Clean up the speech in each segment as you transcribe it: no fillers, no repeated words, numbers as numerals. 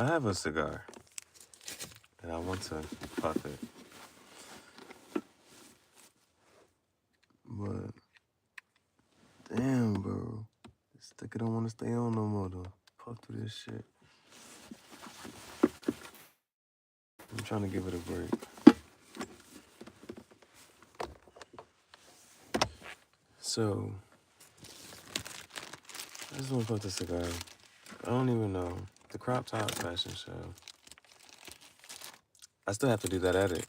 I have a cigar, and I want to puff it. But, damn, bro. This sticker don't want to stay on no more, though. Puff through this shit. I'm trying to give it a break. So, I just want to puff the cigar. I don't even know. The crop top fashion show. I still have to do that edit.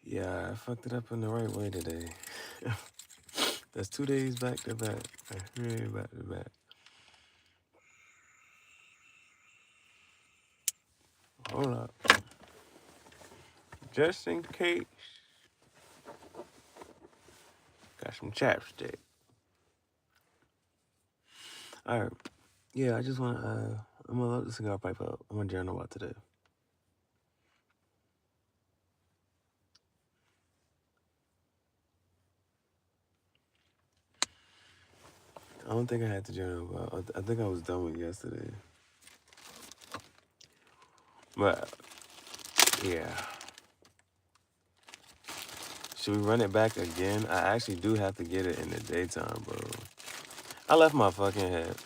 Yeah, I fucked it up in the right way today. That's 2 days back to back. Really back to back. Hold up. Just in case. Got some chapstick. Alright. Yeah, I just want to, I'm going to load the cigar pipe up. I'm going to journal about today. I don't think I had to journal about, I think I was done with yesterday. But, yeah. Should we run it back again? I actually do have to get it in the daytime, bro. I left my fucking hat.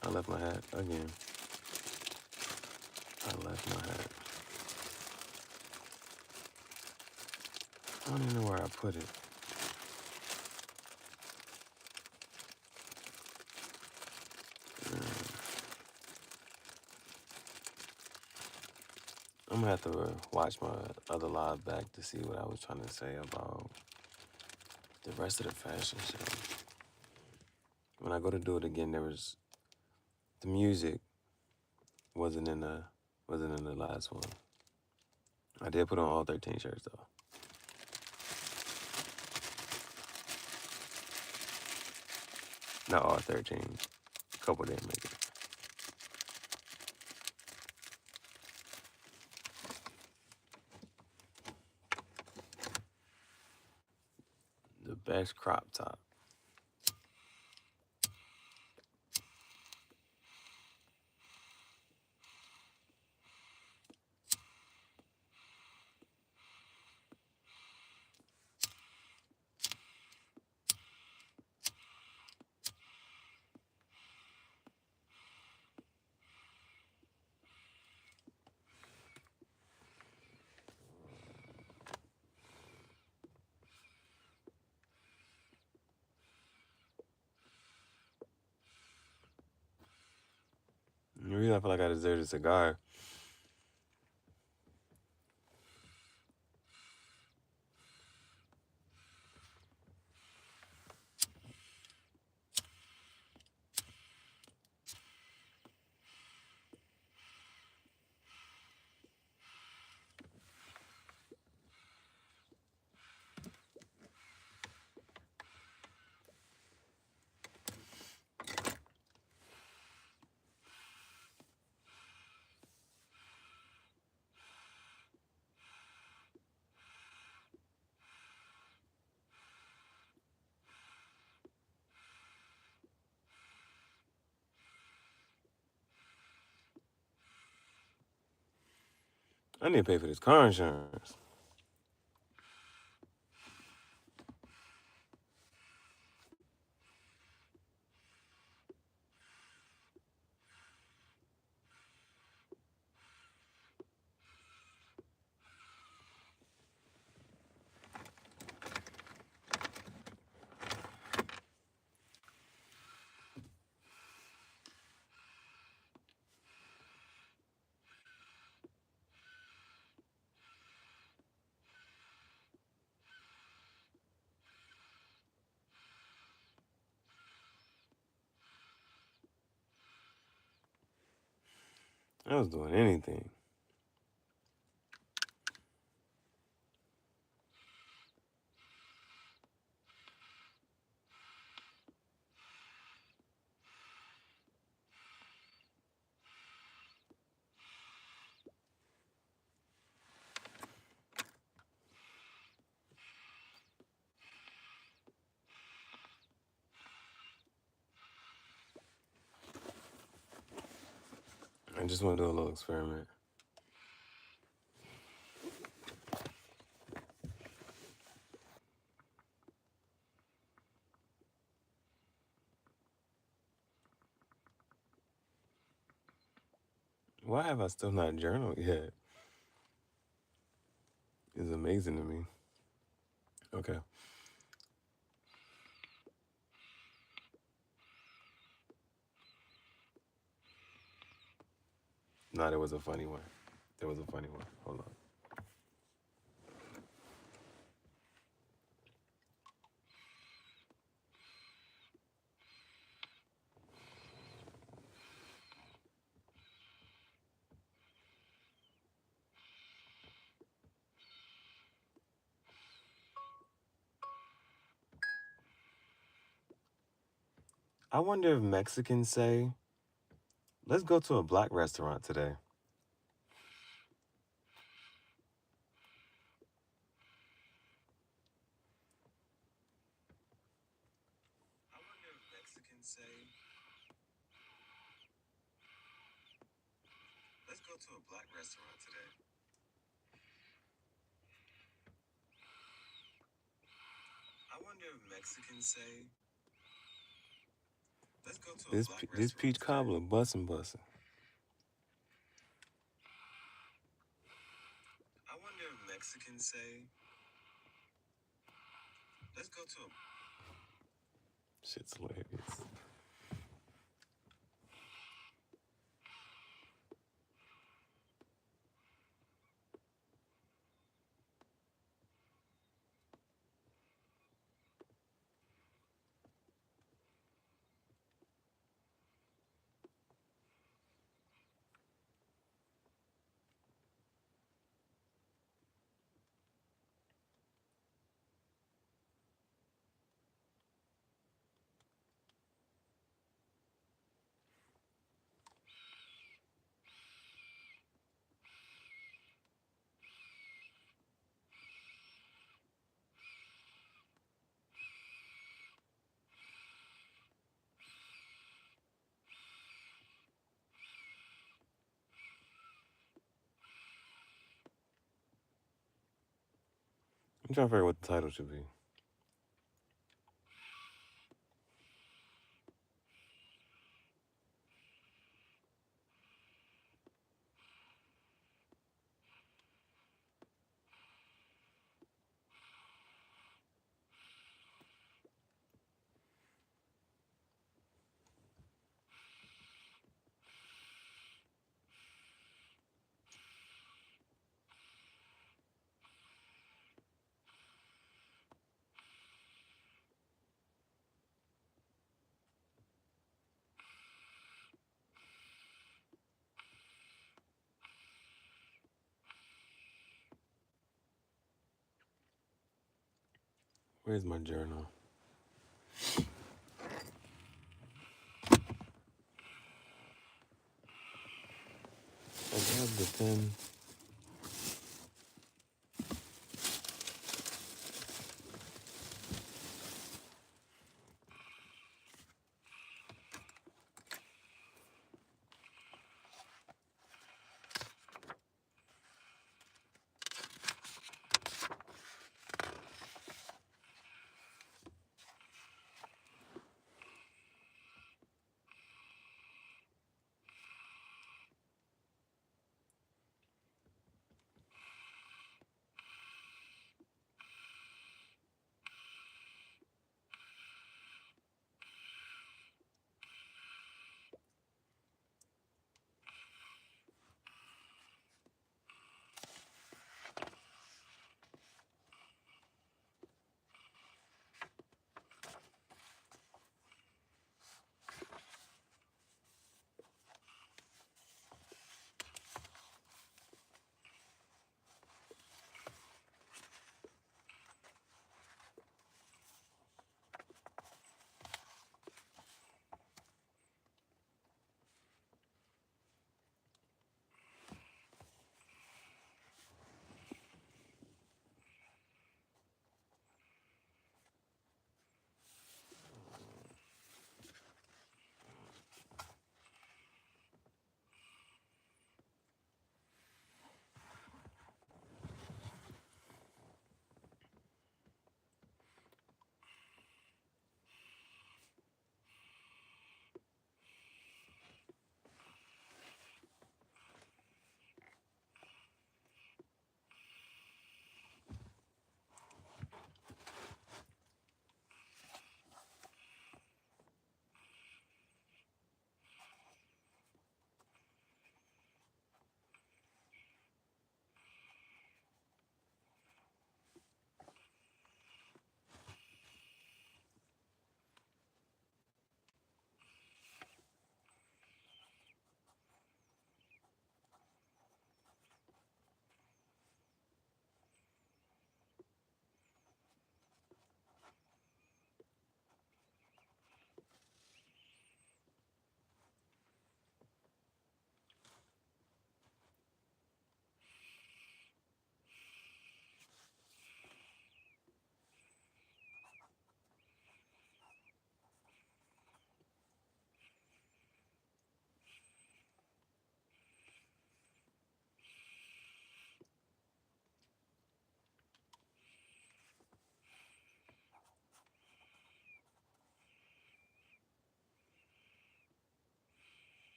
I left my hat again. I left my hat. I don't even know where I put it. I'm gonna have to watch my other live back to see what I was trying to say about the rest of the fashion show. When I go to do it again, there was the music wasn't in the last one. I did put on all 13 shirts though. Not all 13. A couple didn't make it. The best crop top. The reason I feel like I deserve a cigar. I need to pay for this car insurance. I was doing anything. just want to do a little experiment. Why have I still not journaled yet? It's amazing to me. Okay. No, there was a funny one. There was a funny one. Hold on. I wonder if Mexicans say, let's go to a black restaurant today. I wonder if Mexicans say, let's go to a black restaurant today. I wonder if Mexicans say, let's go to a black restaurant this peach today. Cobbler bussin'. I wonder if Mexicans say, let's go to a... Shit's hilarious. I'm trying to figure out what the title should be. Where's my journal? I grabbed the pen.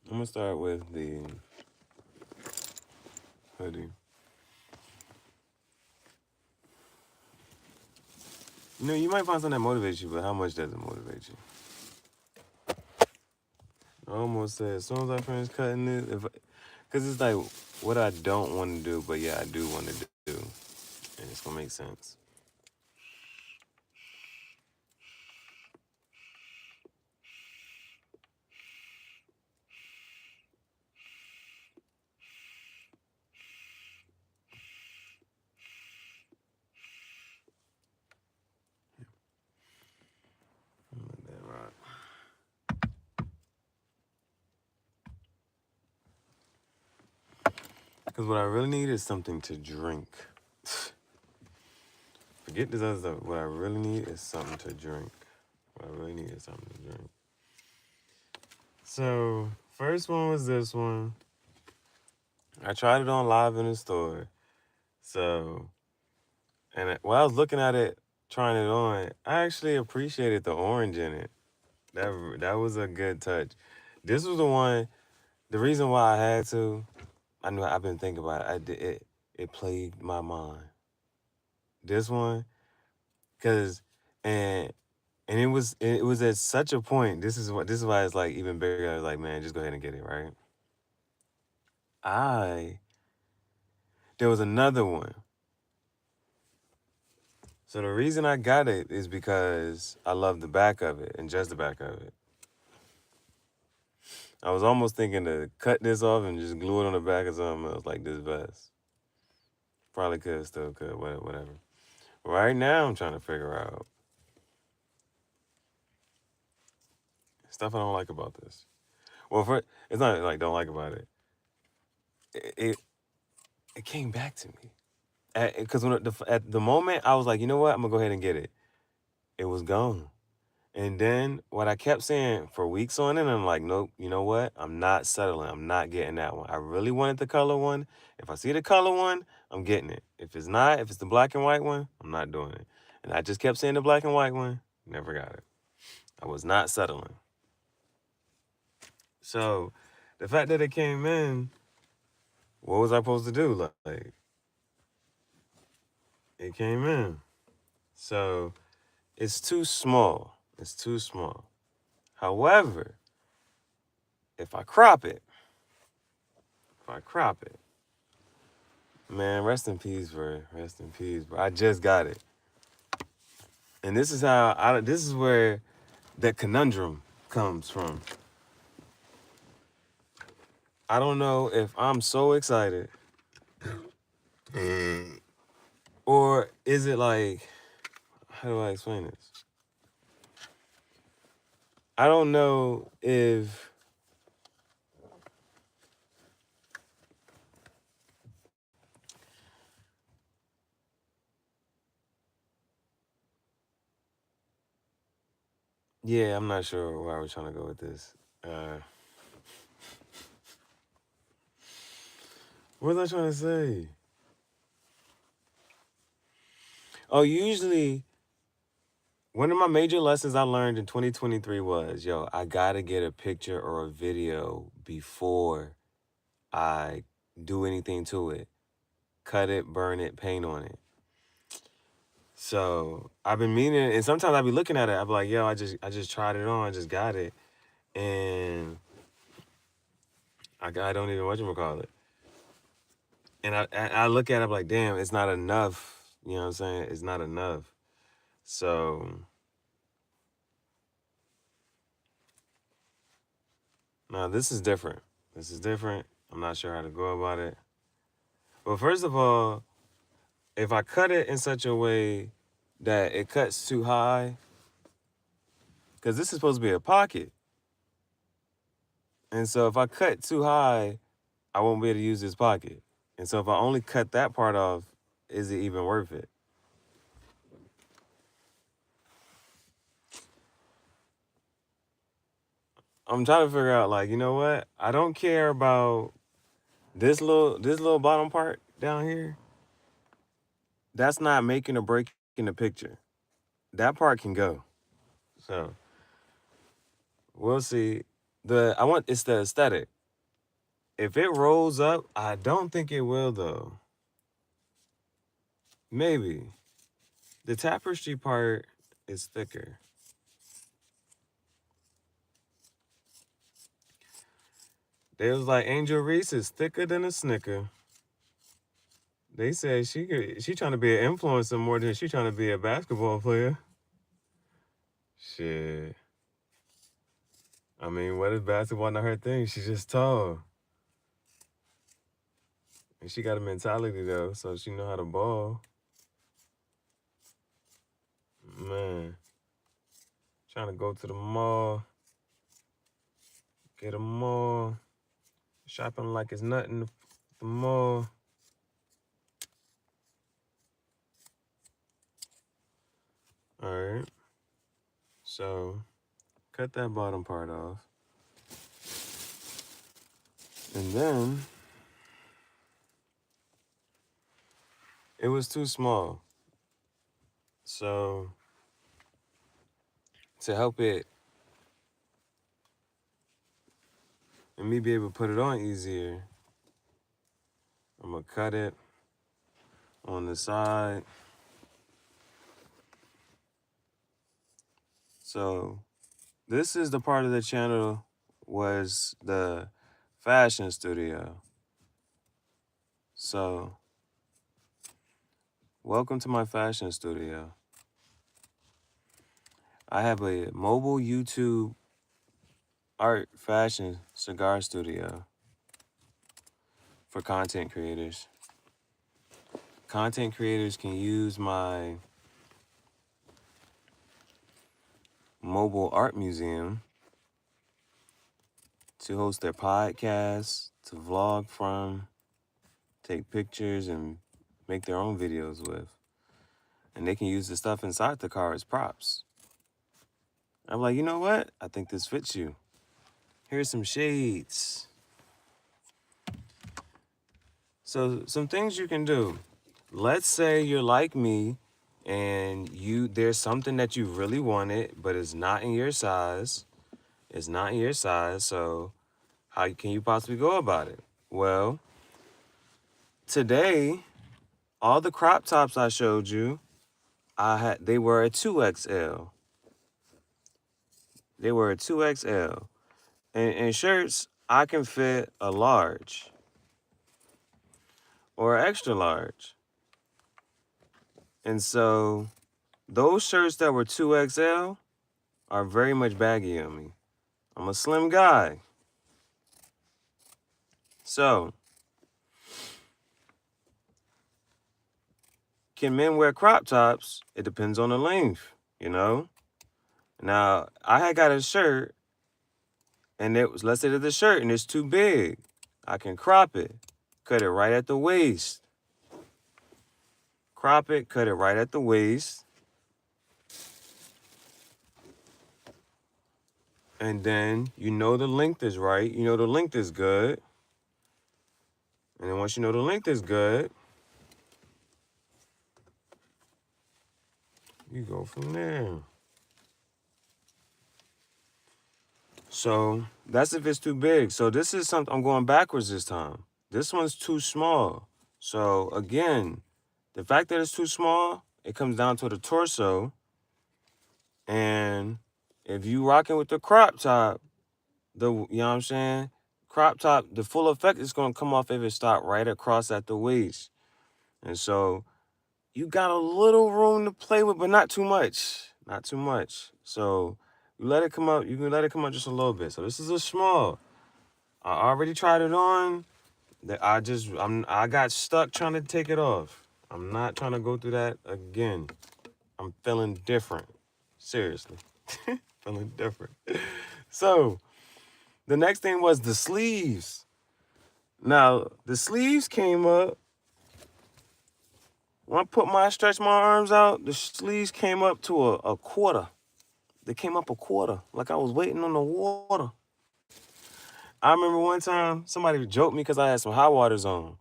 I'm gonna start with the hoodie. You know, you might find something that motivates you, but how much does it motivate you? I almost said as soon as I finish cutting this, because it's like what I don't want to do, but yeah, I do want to do, and it's gonna make sense. Let that rock. Because what I really need is something to drink. Forget this other stuff. What I really need is something to drink. What I really need is something to drink. So, first one was this one. I tried it on live in the store. So, and while I was looking at it, trying it on, I actually appreciated the orange in it. That was a good touch. This was the one. The reason why I had to, I knew I've been thinking about it. It plagued my mind. This one, cause and it was at such a point. This is why it's like even bigger. I was like, man, just go ahead and get it, right? There was another one. So the reason I got it is because I love the back of it and just the back of it. I was almost thinking to cut this off and just glue it on the back of something else like this vest. Probably could, still could, whatever. Right now, I'm trying to figure out stuff I don't like about this. Well, it's not like don't like about it. It came back to me because at the moment I was like, you know what, I'm gonna go ahead and get it. It was gone, and then what I kept saying for weeks on end, I'm like, nope. You know what? I'm not settling. I'm not getting that one. I really wanted the color one. If I see the color one, I'm getting it. If it's not, if it's the black and white one, I'm not doing it. And I just kept saying the black and white one. Never got it. I was not settling. So the fact that it came in, what was I supposed to do? Like it came in. So it's too small. It's too small. However, if I crop it, man, rest in peace, bro. Rest in peace, bro. I just got it. And this is this is where that conundrum comes from. I don't know if I'm so excited or is it like, how do I explain this? I don't know if yeah, I'm not sure where I was trying to go with this. What was I trying to say? Oh, usually one of my major lessons I learned in 2023 was, yo, I gotta get a picture or a video before I do anything to it. Cut it, burn it, paint on it. So I've been meaning, and sometimes I be looking at it, I be like, yo, I just tried it on, I just got it, and I don't even whatchamacallit. And I look at it, I'm like, damn, it's not enough. You know what I'm saying? It's not enough. So now this is different. This is different. I'm not sure how to go about it. Well, first of all, if I cut it in such a way that it cuts too high, because this is supposed to be a pocket. And so if I cut too high, I won't be able to use this pocket. And so if I only cut that part off, is it even worth it? I'm trying to figure out, like, you know what? I don't care about this little bottom part down here. That's not making or breaking the picture. That part can go. So we'll see. It's the aesthetic. If it rolls up, I don't think it will though. Maybe. The tapestry part is thicker. They was like Angel Reese is thicker than a Snicker. They said she trying to be an influencer more than she trying to be a basketball player. Shit. I mean, what is basketball not her thing? She's just tall. And she got a mentality though, so she know how to ball. Man. Trying to go to the mall. Get a mall. Shopping like it's nothing at the mall. Alright. So cut that bottom part off. And then it was too small. So to help it and me be able to put it on easier, I'm gonna cut it on the side. So this is the part of the channel was the fashion studio. So welcome to my fashion studio. I have a mobile YouTube art fashion cigar studio for content creators. Content creators can use my mobile art museum to host their podcasts, to vlog from, take pictures, and make their own videos with. And they can use the stuff inside the car as props. I'm like, you know what? I think this fits you. Here's some shades. So some things you can do. Let's say you're like me and there's something that you really wanted, but it's not in your size. It's not in your size, so how can you possibly go about it? Well, today, all the crop tops I showed you, they were a 2XL. They were a 2XL. And shirts, I can fit a large or extra large. And so those shirts that were 2XL are very much baggy on me. I'm a slim guy. So, can men wear crop tops? It depends on the length, you know? Now, I had got a shirt, and let's say that the shirt, and it's too big. I can crop it, cut it right at the waist. Crop it, cut it right at the waist. And then you know the length is right. You know the length is good. And then once you know the length is good, you go from there. So that's if it's too big. So this is something, I'm going backwards this time. This one's too small. So again, the fact that it's too small, it comes down to the torso. And if you rocking with the crop top, you know what I'm saying? Crop top, the full effect is going to come off if it stop right across at the waist. And so you got a little room to play with, but not too much. Not too much. So you let it come up. You can let it come up just a little bit. So this is a small. I already tried it on. I got stuck trying to take it off. I'm not trying to go through that again. I'm feeling different. Seriously. Feeling different. So the next thing was the sleeves. Now, the sleeves came up. When I stretched my arms out, the sleeves came up to a quarter. They came up a quarter, like I was waiting on the water. I remember one time, somebody joked me because I had some hot waters on.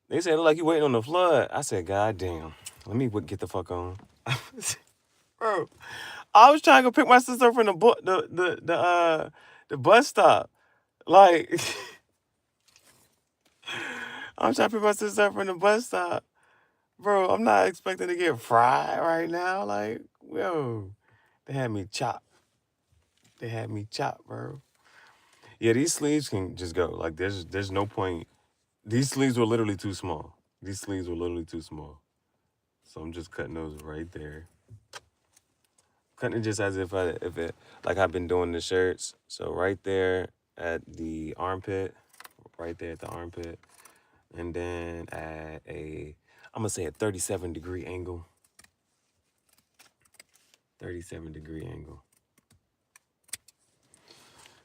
They said, look like you waiting on the flood. I said, God damn, let me get the fuck on. Bro, I was trying to go pick my sister up from the bus stop. Like, I'm trying to pick my sister up from the bus stop. Bro, I'm not expecting to get fried right now. Like, yo, they had me chopped. They had me chopped, bro. Yeah, these sleeves can just go. Like, there's no point. These sleeves were literally too small. These sleeves were literally too small. So I'm just cutting those right there. Cutting it just as if it like I've been doing the shirts. So right there at the armpit, right there at the armpit, and then at I'm gonna say a 37-degree angle. 37-degree angle.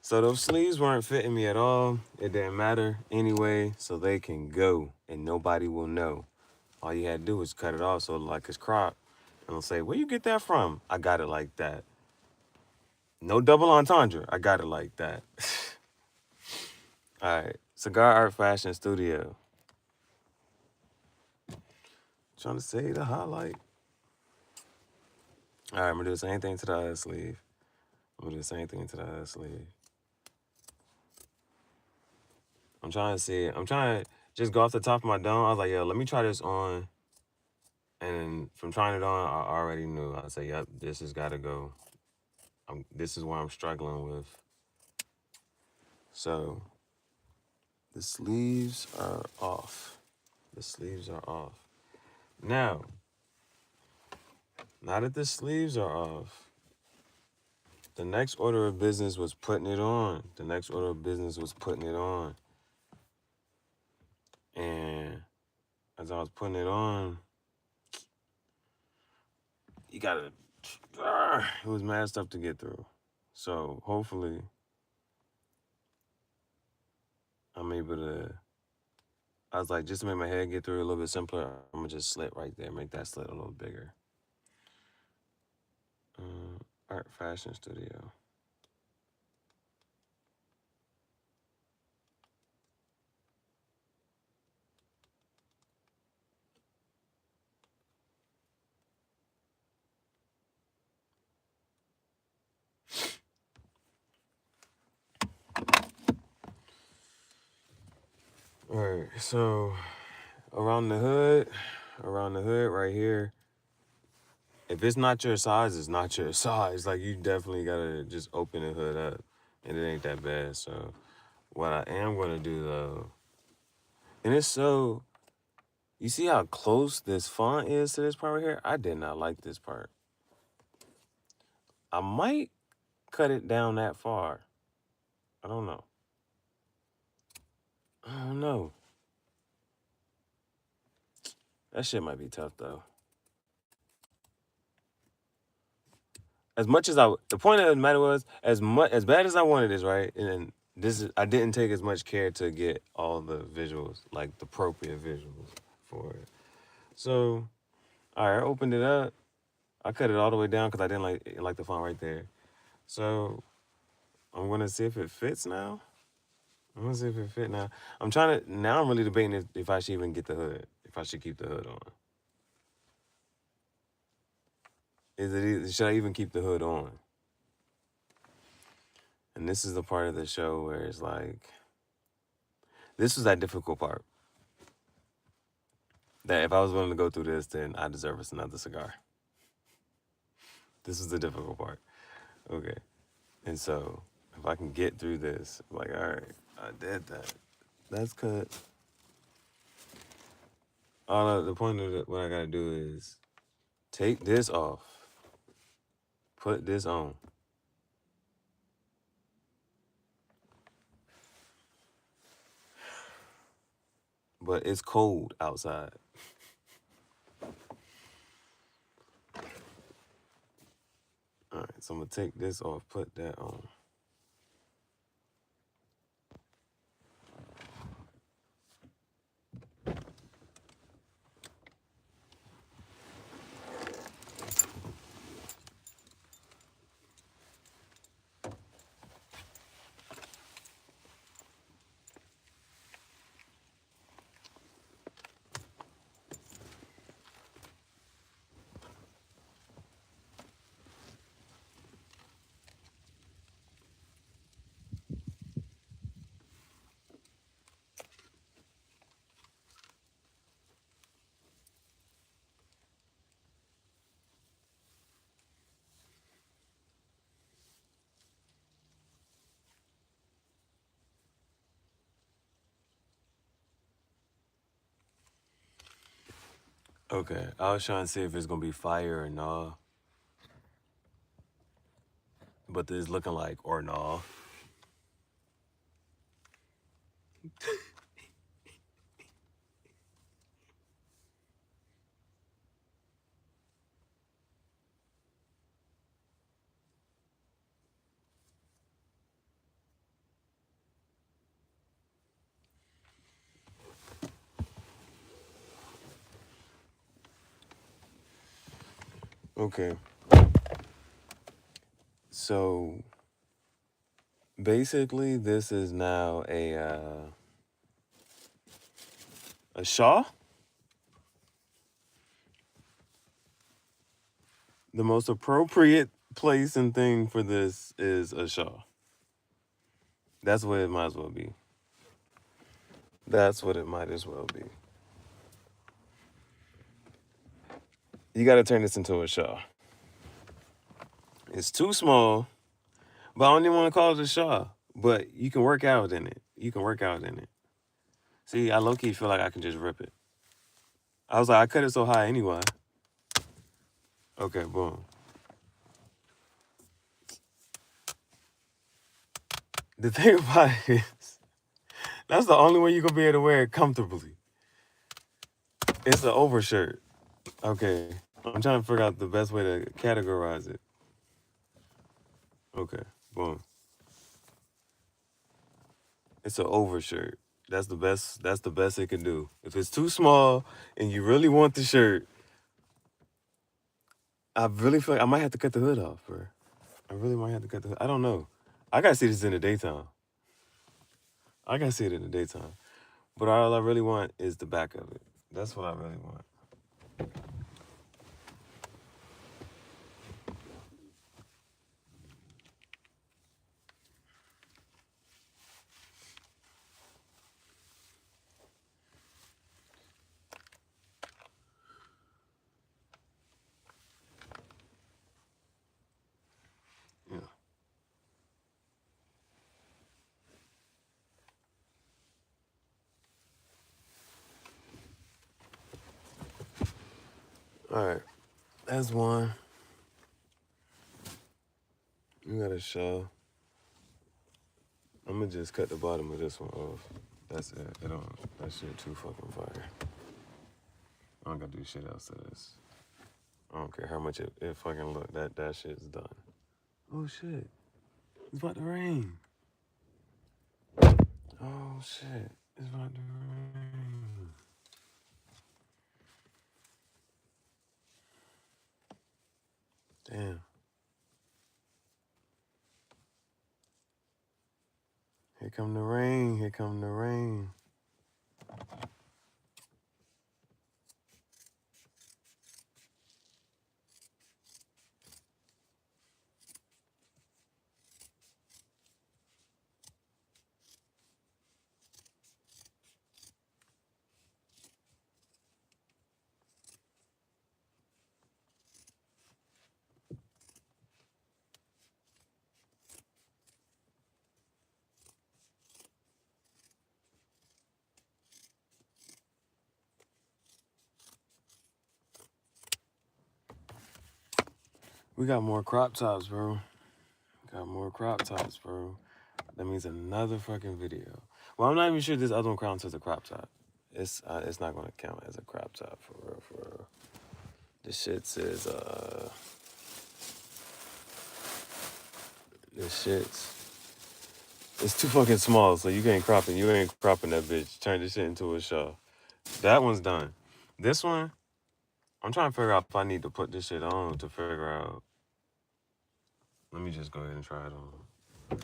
So those sleeves weren't fitting me at all. It didn't matter anyway, so they can go and nobody will know. All you had to do was cut it off so like it's cropped. And they'll say, where you get that from? I got it like that. No double entendre. I got it like that. All right. Cigar Art Fashion Studio. Trying to say the highlight. All right, I'm going to do the same thing to the other sleeve. I'm going to do the same thing to the other sleeve. I'm trying to see. I'm trying to just go off the top of my dome. I was like, yo, let me try this on. And from trying it on, I already knew. I said, yep, this has got to go. This is where I'm struggling with. So the sleeves are off. The sleeves are off. Now that the sleeves are off, the next order of business was putting it on. The next order of business was putting it on. And as I was putting it on, you gotta, it was mad stuff to get through. So hopefully I'm able to, I was like, just to make my head get through a little bit simpler, I'm gonna just slit right there, make that slit a little bigger. Art Fashion Studio. All right, so around the hood right here, if it's not your size, it's not your size. Like, you definitely gotta just open the hood up, and it ain't that bad. So what I am gonna do though, and it's so, you see how close this font is to this part right here? I did not like this part. I might cut it down that far. I don't know. That shit might be tough though. As much as the point of the matter was, as bad as I wanted this, right? And I didn't take as much care to get all the visuals, like the appropriate visuals for it. So, all right, I opened it up. I cut it all the way down because I didn't like the font right there. So I'm gonna see if it fits now. I'm gonna see if it fit now. I'm really debating if I should even get the hood, if I should keep the hood on. Should I even keep the hood on? And this is the part of the show where it's like, this was that difficult part. That if I was willing to go through this, then I deserve us another cigar. This is the difficult part. Okay. And so if I can get through this, I'm like, all right, I did that. That's cut. The point of what I gotta do is take this off, put this on. But it's cold outside. All right, so I'm gonna take this off, put that on. Okay, I was trying to see if it's gonna be fire or nah, but it's looking like or nah. Okay, so basically, this is now a Shaw. The most appropriate place and thing for this is a Shaw. That's what it might as well be. That's what it might as well be. You got to turn this into a Shaw. It's too small, but I don't even want to call it a Shaw. But you can work out in it. You can work out in it. See, I low key feel like I can just rip it. I was like, I cut it so high anyway. Okay, boom. The thing about it is, that's the only way you gonna be able to wear it comfortably. It's an overshirt. Okay, I'm trying to figure out the best way to categorize it. Okay, boom. It's an overshirt. That's the best. That's the best it can do. If it's too small and you really want the shirt, I really feel like I might have to cut the hood off, bro. I really might have to cut the hood. I don't know. I gotta see this in the daytime. I gotta see it in the daytime. But all I really want is the back of it. That's what I really want. Yeah. All right. That's one. You got a show. I'm gonna just cut the bottom of this one off. That's it. It don't. That shit too fucking fire. I don't gotta do shit else to this. I don't care how much it fucking look. That shit's done. Oh shit. It's about to rain. Oh shit. It's about to rain. Damn. Here come the rain. Here come the rain. We got more crop tops, bro. Got more crop tops, bro. That means another fucking video. Well, I'm not even sure this other one counts as a crop top. It's not gonna count as a crop top for real, for real. This shit says this shit's it's too fucking small, so you ain't cropping that bitch. Turn this shit into a show. That one's done. This one, I'm trying to figure out if I need to put this shit on to figure out. Let me just go ahead and try it on.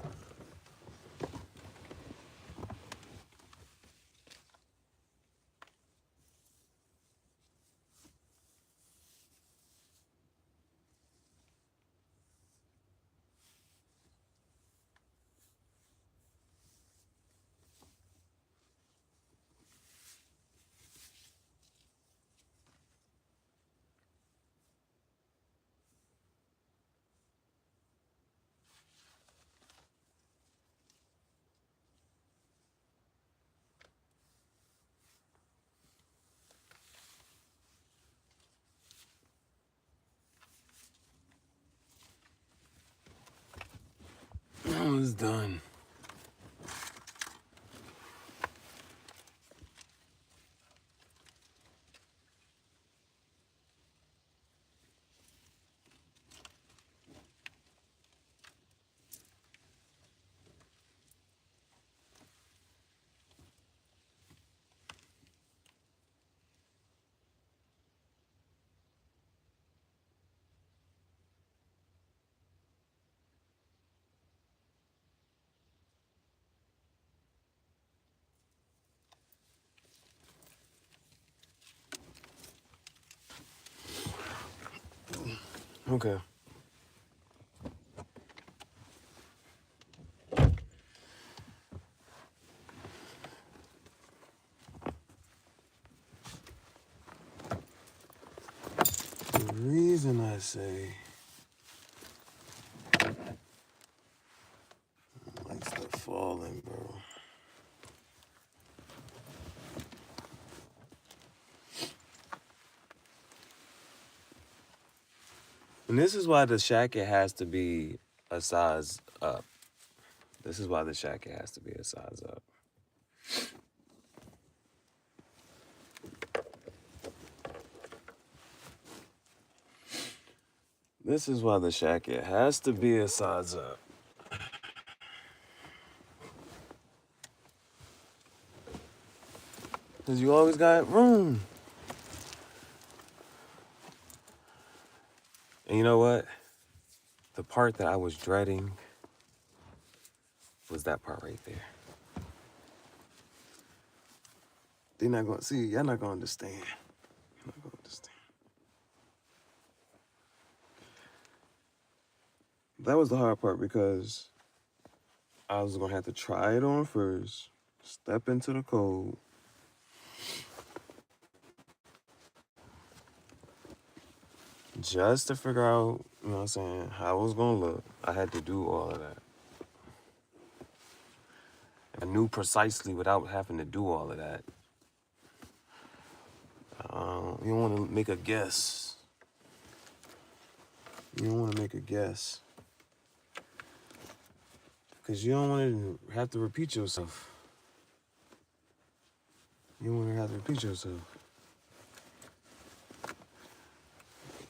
is done. Okay. The reason I say like stuff falling, bro. And this is why the shacket has to be a size up. This is why the shacket has to be a size up. This is why the shacket has to be a size up. Because you always got room. And you know what? The part that I was dreading was that part right there. They're not going to see, y'all not going to understand. You're not going to understand. That was the hard part because I was going to have to try it on first, step into the cold, just to figure out, you know what I'm saying, how it was going to look. I had to do all of that. I knew precisely without having to do all of that. You don't want to make a guess. You don't want to make a guess. Because you don't want to have to repeat yourself. You don't want to have to repeat yourself.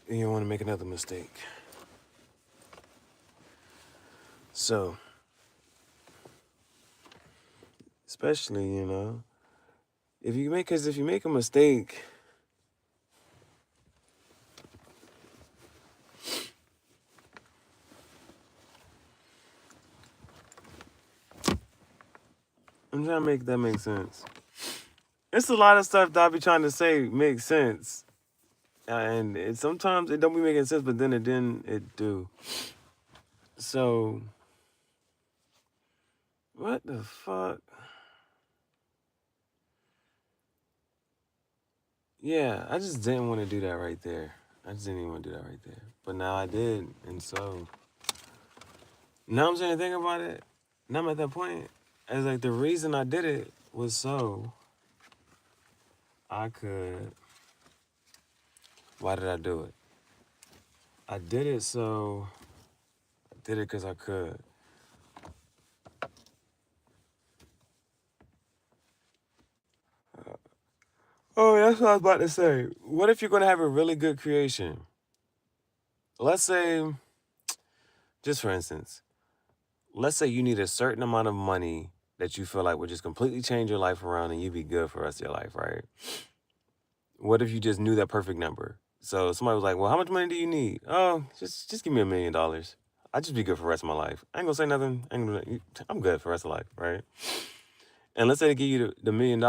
And you don't want to make another mistake. So, especially, you know, if you make a mistake, I'm trying to make that make sense. It's a lot of stuff that I be trying to say makes sense. And sometimes it don't be making sense, but then it do. So, what the fuck? Yeah, I just didn't want to do that right there. I just didn't even want to do that right there. But now I did. And so, now I'm saying, think about it. Now I'm at that point. It's like the reason I did it was so I could. Why did I do it? I did it so. I did it because I could. Oh, that's what I was about to say. What if you're going to have a really good creation? Let's say, just for instance, let's say you need a certain amount of money that you feel like would just completely change your life around and you'd be good for the rest of your life, right? What if you just knew that perfect number? So somebody was like, well, how much money do you need? Oh, just give me $1 million. I'd just be good for the rest of my life. I ain't gonna say nothing. I'm good for the rest of life, right? And let's say they give you the $1 million.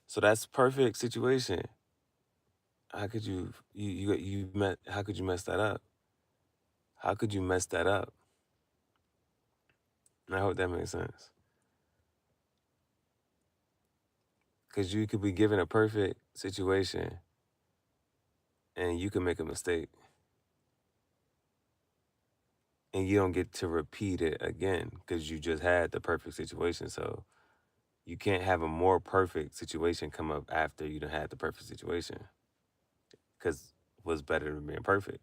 So that's perfect situation. How could how could you mess that up? How could you mess that up? I hope that makes sense. Because you could be given a perfect situation and you can make a mistake. And you don't get to repeat it again because you just had the perfect situation. So you can't have a more perfect situation come up after you done had the perfect situation. Because what's better than being perfect?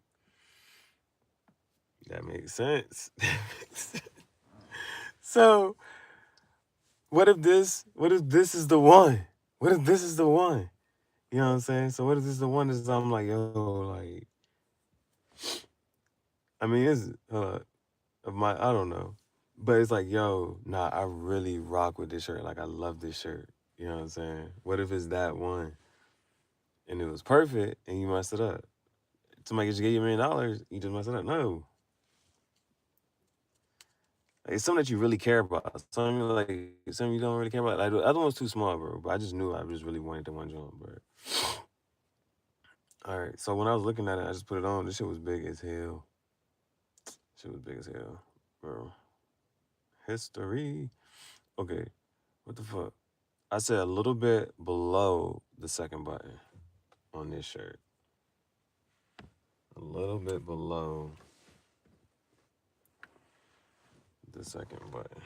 That makes sense. So what if this is the one? What if this is the one? You know what I'm saying? So what if this is the one is I'm like, yo, like, I mean, it's I don't know. But it's like, yo, nah, I really rock with this shirt. Like, I love this shirt. You know what I'm saying? What if it's that one and it was perfect and you messed it up? Somebody just gave you $1 million, you just messed it up. No. Like, it's something that you really care about. Something you don't really care about. Like, the other one's too small, bro. But I just knew I just really wanted the one joint, bro. All right. So when I was looking at it, I just put it on. This shit was big as hell. Shit was big as hell, bro. History. Okay. What the fuck? I said a little bit below the second button on this shirt. A little bit below the second button.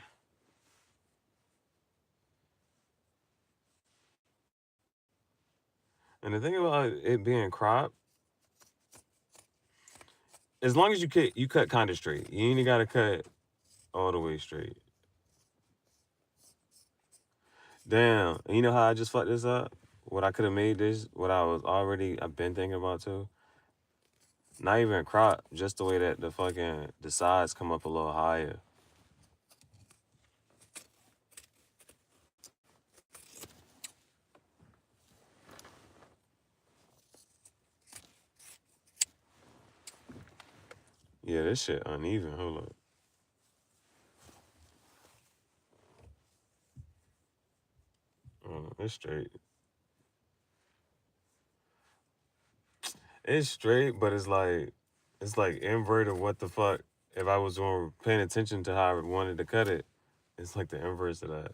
And the thing about it being cropped, as long as you cut kind of straight. You ain't gotta cut all the way straight. Damn. And you know how I just fucked this up? What I could have made this, what I've been thinking about too. Not even crop, just the way that the sides come up a little higher. Yeah, this shit uneven. Hold up. It's straight. It's straight, but it's like inverted. What the fuck? If I was paying attention to how I wanted to cut it, it's like the inverse of that.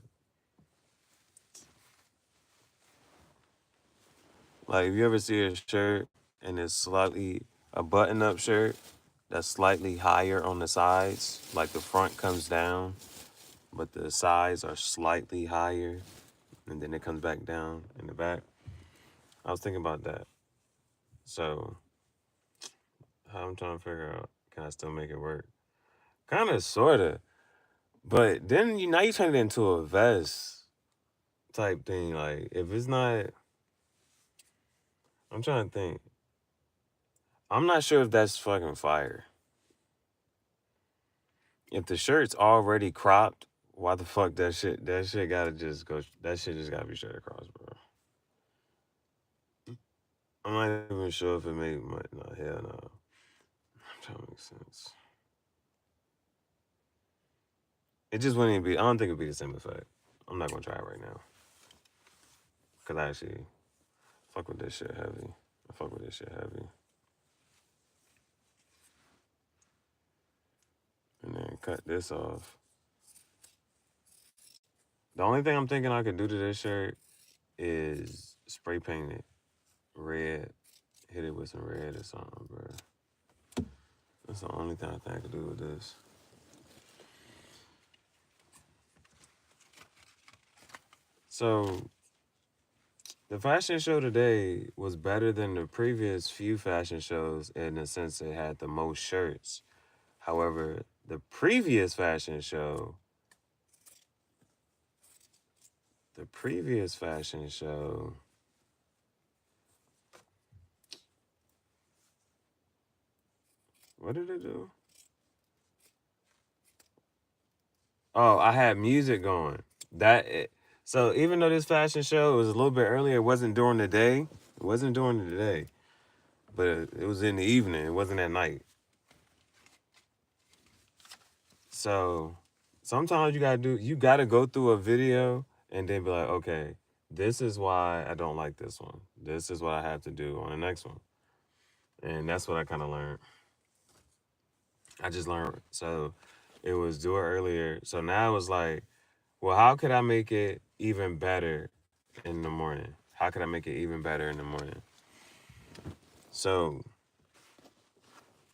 Like, if you ever see a shirt and it's slightly a button-up shirt that's slightly higher on the sides, like the front comes down, but the sides are slightly higher, and then it comes back down in the back. I was thinking about that. So, how I'm trying to figure out, can I still make it work? Kind of, sort of. But then now you turn it into a vest type thing. Like, if it's not, I'm trying to think. I'm not sure if that's fucking fire. If the shirt's already cropped, why the fuck that shit gotta just go, that shit just gotta be straight across, bro. I'm not even sure if it made much, no, hell no. I'm trying to make sense. It just wouldn't even be, I don't think it'd be the same effect. I'm not gonna try it right now. Cause I actually fuck with this shit heavy. I fuck with this shit heavy. And then cut this off. The only thing I'm thinking I could do to this shirt is spray paint it red. Hit it with some red or something, bro. That's the only thing I think I could do with this. So, the fashion show today was better than the previous few fashion shows in the sense it had the most shirts. However, the previous fashion show, what did it do? Oh, I had music going. So even though this fashion show was a little bit earlier, it wasn't during the day. It wasn't during the day, but it was in the evening. It wasn't at night. So sometimes you gotta go through a video and then be like, okay, this is why I don't like this one. This is what I have to do on the next one. And that's what I kind of learned. I just learned. So it was do it earlier. So now it was like, well, how could I make it even better in the morning? How could I make it even better in the morning? So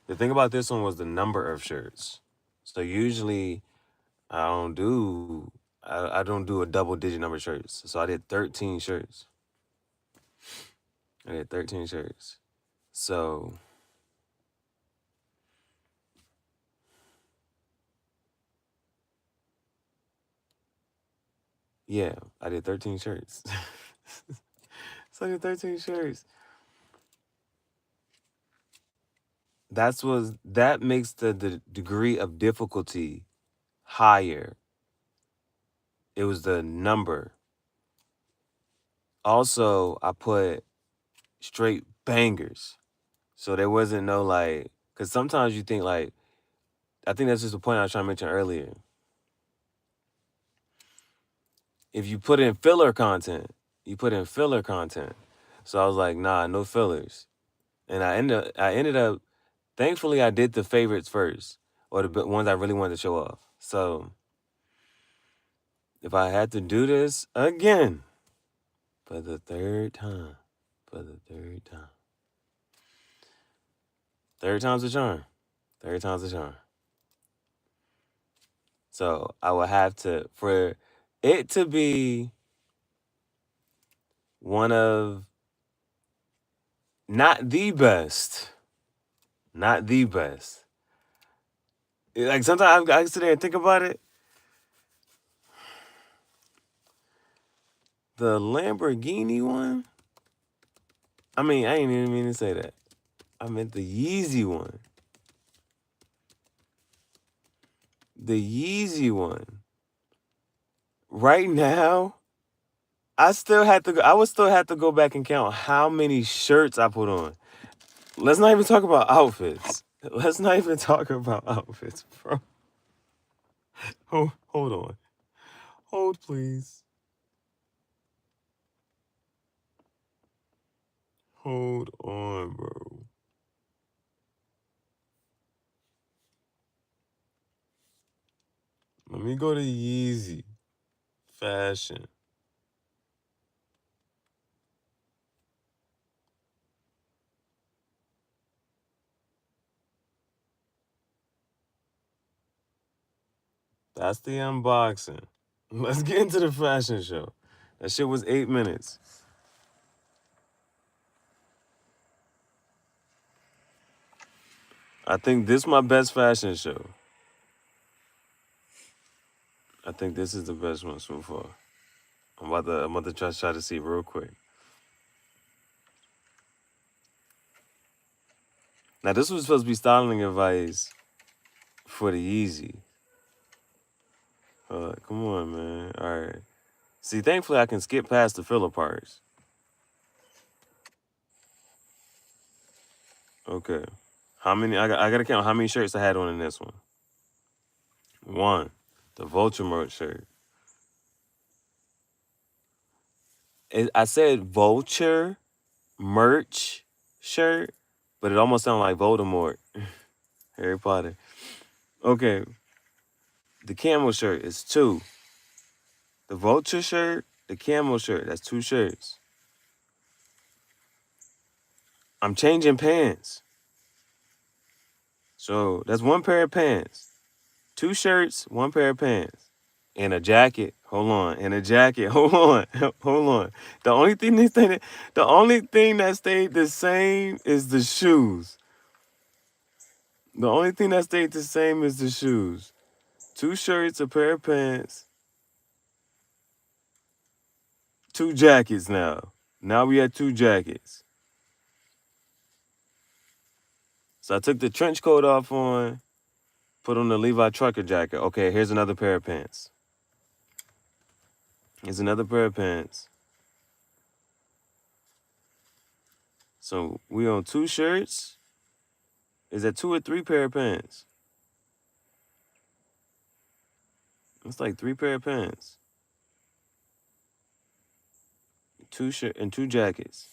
the thing about this one was the number of shirts. So usually I don't do a double digit number of shirts. So I did 13 shirts. So Yeah, I did 13 shirts. So I did 13 shirts. That makes the degree of difficulty higher. It was the number. Also, I put straight bangers. So there wasn't no like, because sometimes you think like, I think that's just the point I was trying to mention earlier. If you put in filler content, you put in filler content. So I was like, nah, no fillers. And I ended up, thankfully I did the favorites first, or the ones I really wanted to show off. So if I had to do this again for the third time, third time's a charm. Third time's a charm. So I would have to, for it to be one of, not the best, not the best. Like sometimes I sit there and think about it. The Lamborghini one. I mean, I ain't even mean to say that. I meant the Yeezy one. The Yeezy one. Right now, I would still have to go back and count how many shirts I put on. Let's not even talk about outfits. Let's not even talk about outfits, bro. Hold on. Hold, please. Hold on, bro. Let me go to Yeezy fashion. That's the unboxing. Let's get into the fashion show. That shit was 8 minutes. I think this is my best fashion show. I think this is the best one so far. I'm about to try to see real quick. Now this was supposed to be styling advice for the Yeezy. Come on, man. All right. See, thankfully I can skip past the filler parts. Okay. How many? I gotta count how many shirts I had on in this one. One, the Vulture merch shirt. I said Vulture merch shirt, but it almost sounded like Voldemort. Harry Potter. Okay. The camel shirt is 2. The Vulture shirt, the camel shirt, that's 2 shirts. I'm changing pants. So that's 1 pair of pants. 2 shirts, 1 pair of pants. And a jacket. Hold on. And a jacket. Hold on. Hold on. The only thing that stayed the same is the shoes. The only thing that stayed the same is the shoes. 2 shirts, a pair of pants, 2 jackets now. Now we had 2 jackets. So I took the trench coat off on, put on the Levi trucker jacket. Okay, here's another pair of pants. Here's another pair of pants. So we on 2 shirts. Is that 2 or 3 pair of pants? It's like 3 pair of pants. 2 shirt and 2 jackets.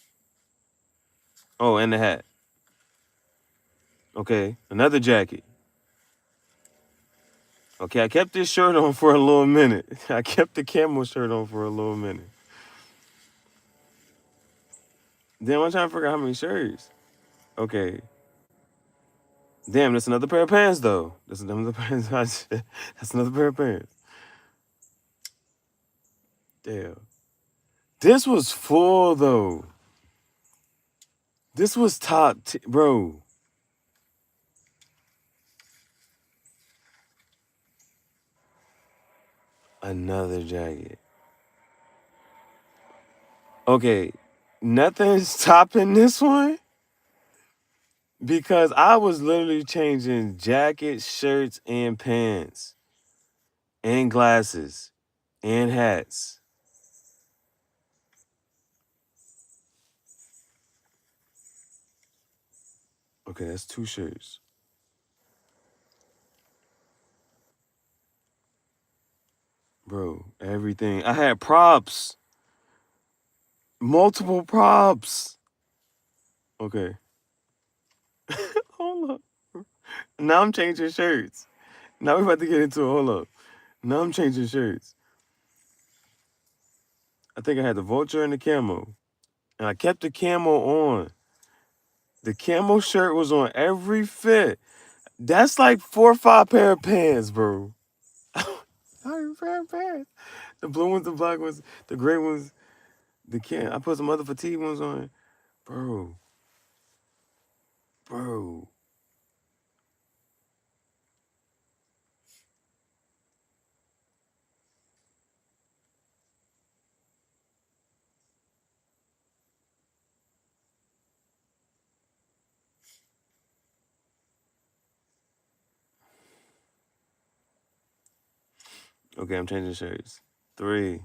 Oh, and the hat. Okay, another jacket. Okay, I kept this shirt on for a little minute. I kept the camel shirt on for a little minute. Damn, I'm trying to figure out how many shirts. Okay. Damn, that's another pair of pants though. That's another pair. That's another pair of pants. Damn. This was full though. This was bro. Another jacket. Okay, nothing's topping this one because I was literally changing jackets, shirts, and pants, and glasses, and hats. Okay, that's 2 shirts. Bro, everything. I had props. Multiple props. Okay. Hold up. Now I'm changing shirts. Now we're about to get into it. Hold up. Now I'm changing shirts. I think I had the vulture and the camo. And I kept the camo on. The camo shirt was on every fit. That's like 4 or 5 pair of pants, bro. 5 pair of pants. The blue ones, the black ones, the gray ones, the can. I put some other fatigue ones on. Bro. Bro. Okay, I'm changing shirts. 3.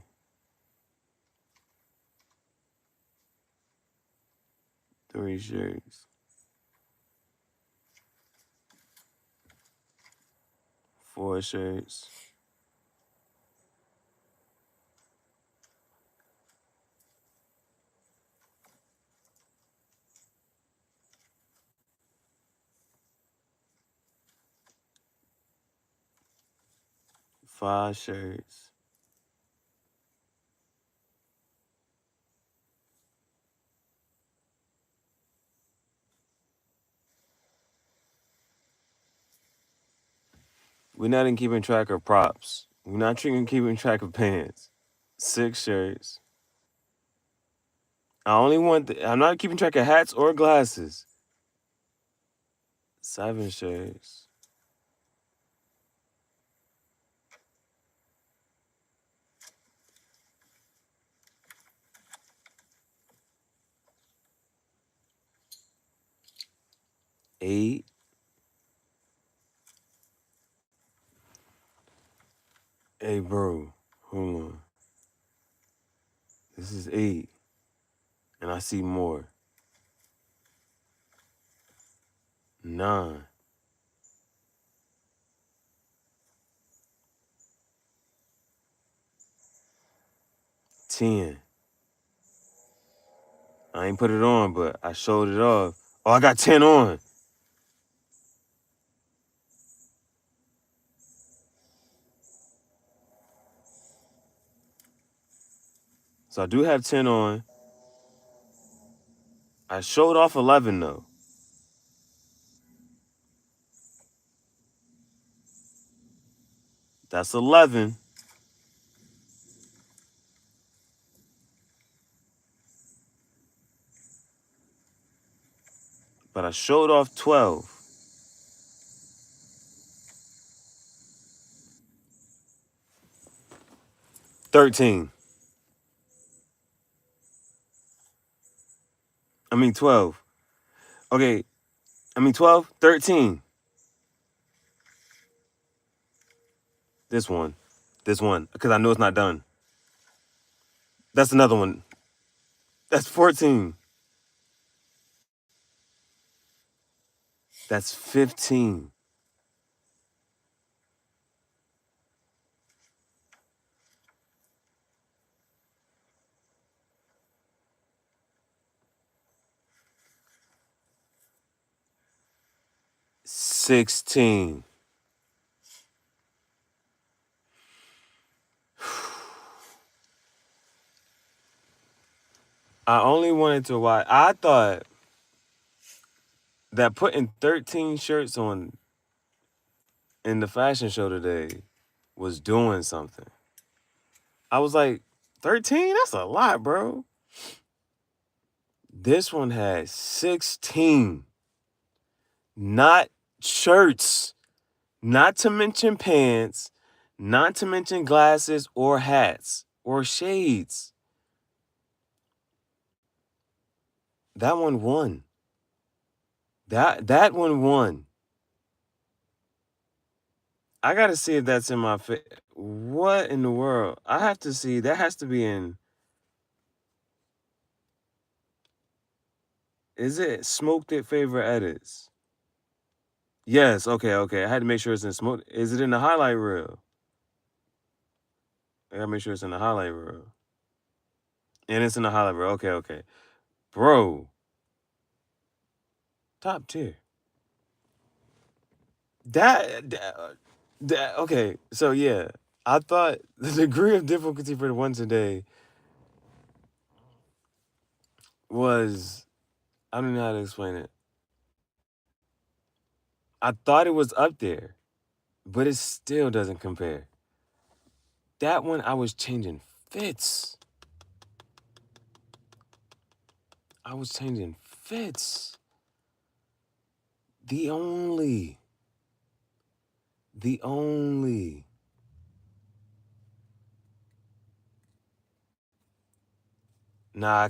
3 shirts. 4 shirts. 5 shirts. We're not even keeping track of props. We're not even keeping track of pants. 6 shirts. I'm not keeping track of hats or glasses. 7 shirts. 8. Hey, bro, hold on. This is 8. And I see more. 9. 10. I ain't put it on, but I showed it off. Oh, I got 10 on. So I do have 10 on. I showed off 11, though. That's 11. But I showed off 12. 13. 12. Okay, 12, 13. This one. Because I know it's not done. That's another one. That's 14. That's 15. 16. I only wanted to watch. I thought that putting 13 shirts on in the fashion show today was doing something. I was like, 13? That's a lot, bro. This one had 16. Not shirts. Not to mention pants. Not to mention glasses or hats or shades. That one won. That one won. I gotta see if that's in my what in the world? I have to see. That has to be in. Is it smoked it favorite edits? Yes. Okay. I had to make sure it's in smoke. Is it in the highlight reel? I gotta make sure it's in the highlight reel. And it's in the highlight reel. Okay. Bro. Top tier. Okay. So yeah, I thought the degree of difficulty for the one today was, I don't know how to explain it. I thought it was up there, but it still doesn't compare. That one I was changing fits. The only. Nah.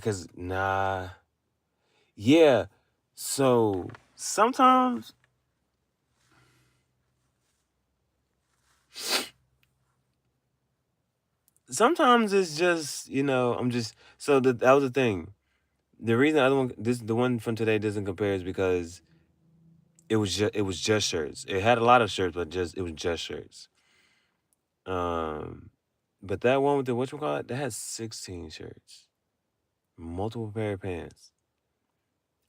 Yeah. So sometimes it's just, I'm just, so that was the thing. The reason the other one, the one from today doesn't compare is because it was just shirts. It had a lot of shirts, but it was just shirts. But that one with the whatchamacallit, that has 16 shirts, multiple pair of pants.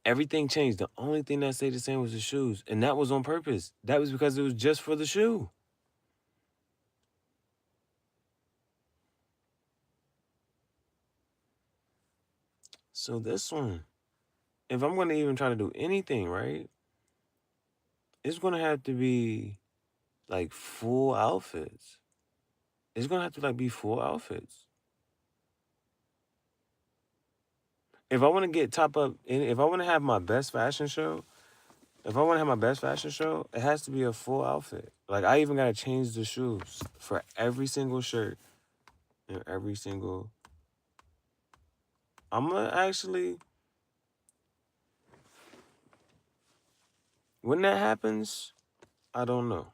Everything changed. The only thing that stayed the same was the shoes, and that was on purpose. That was because it was just for the shoe. So this one, if I'm going to even try to do anything, right, it's going to have to be like full outfits. It's going to have to be full outfits. If I want to get top up, if I want to have my best fashion show, it has to be a full outfit. Like, I even got to change the shoes for every single shirt and every single. I'm going to actually, when that happens, I don't know.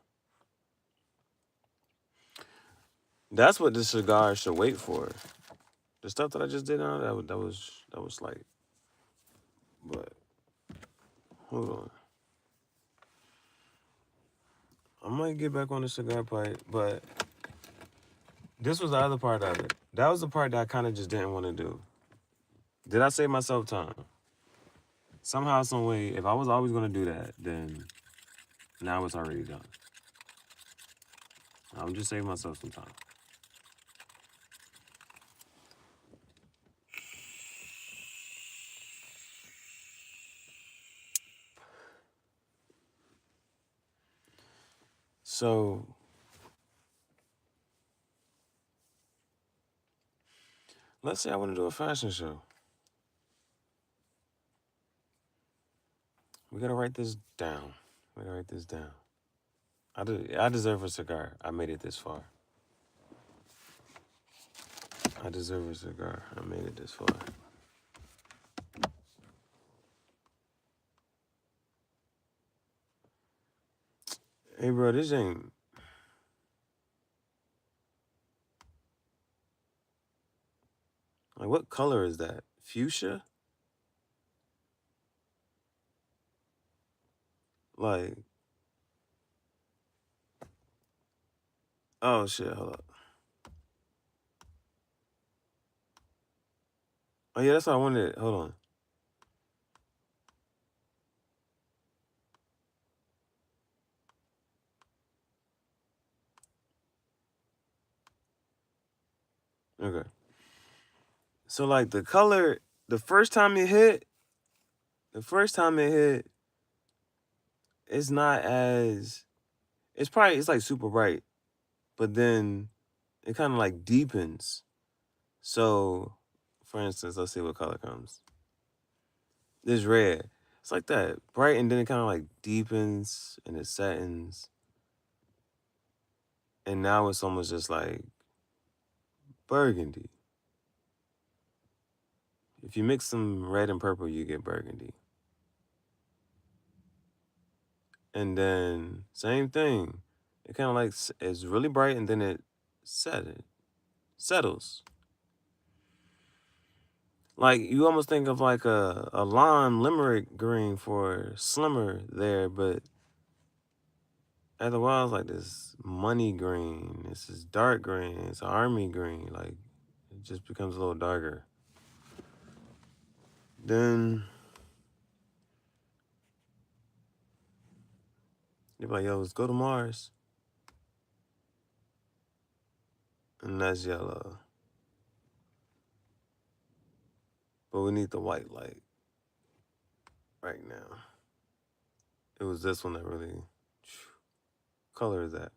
That's what the cigar should wait for. The stuff that I just did on that was like, but hold on. I might get back on the cigar pipe, but this was the other part of it. That was the part that I kind of just didn't want to do. Did I save myself time? Somehow, some way, if I was always going to do that, then now it's already done. I'm just saving myself some time. So, let's say I want to do a fashion show. We got to write this down. I deserve a cigar. I made it this far. I deserve a cigar. I made it this far. Hey, bro, this ain't. Like, what color is that? Fuchsia? Like. Oh, shit, hold up. Oh, yeah, that's what I wanted. Hold on. Okay. So, like, the color, the first time it hit, it's not as, it's like super bright, but then it kind of like deepens. So, for instance, let's see what color comes. This red. It's like that, bright, and then it kind of like deepens and it settens. And now it's almost just like burgundy. You If you mix some red and purple, you get burgundy. And then same thing. It kind of like it's really bright and then it settles. Like you almost think of like a lime limerick green for slimmer there, but after a while it's like this money green. This is dark green. It's army green. Like it just becomes a little darker. Then you're like, yo, let's go to Mars. And that's yellow. But we need the white light right now. It was this one that really color is that?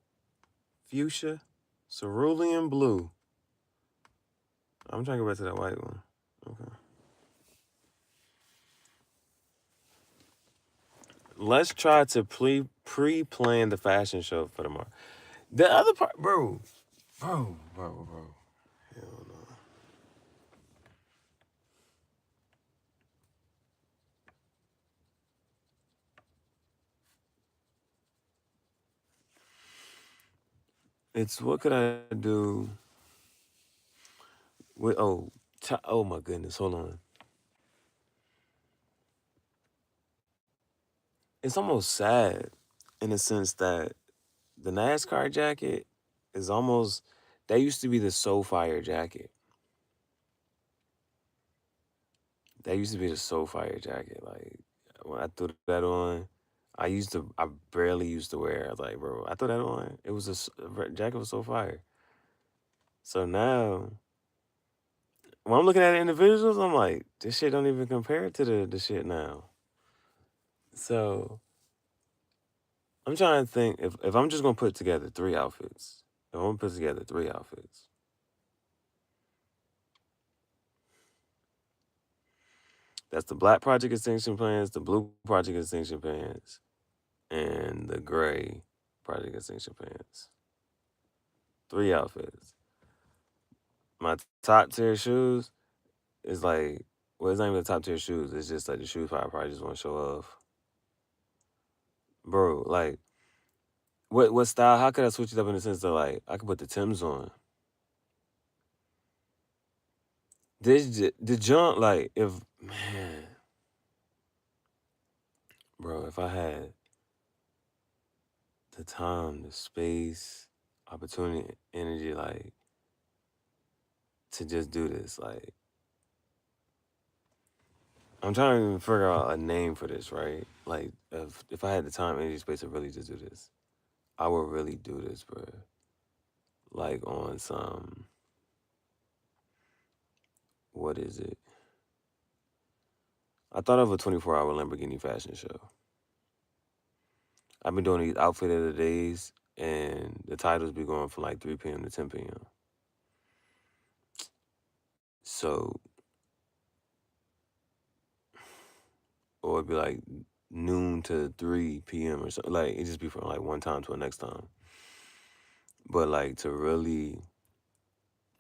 Fuchsia? Cerulean blue. I'm trying to go back to that white one. Okay. Let's try to pre-plan the fashion show for tomorrow. The other part, bro. Hell no. It's what could I do with oh my goodness, hold on. It's almost sad in the sense that the NASCAR jacket is almost that used to be the So Fire jacket. That used to be the So Fire jacket. Like when I threw that on, I barely used to wear it. I was like, bro, I threw that on. It was jacket was so fire. So now, when I'm looking at individuals, I'm like, this shit don't even compare to the shit now. So I'm trying to think if I'm just gonna put together 3 outfits. If I'm gonna put together 3 outfits, that's the black Project Extinction pants, the blue Project Extinction pants, and the gray Project Extinction pants. 3 outfits. My top tier shoes is like, well, it's not even the top tier shoes. It's just like the shoes I probably just want to show off, bro. Like, what style? How could I switch it up in the sense that like I could put the Timbs on. The jump, like if man, bro, if I had the time, the space, opportunity, energy, like to just do this, like I'm trying to even figure out a name for this, right? Like if I had the time, energy, space to really just do this, I would really do this, bro. Like on some, what is it? I thought of a 24-hour Lamborghini fashion show. I've been doing these outfit of the days, and the titles be going from like 3 p.m. to 10 p.m. So, or it'd be like noon to 3 p.m. or something. Like, it just be from like one time to the next time. But like to really,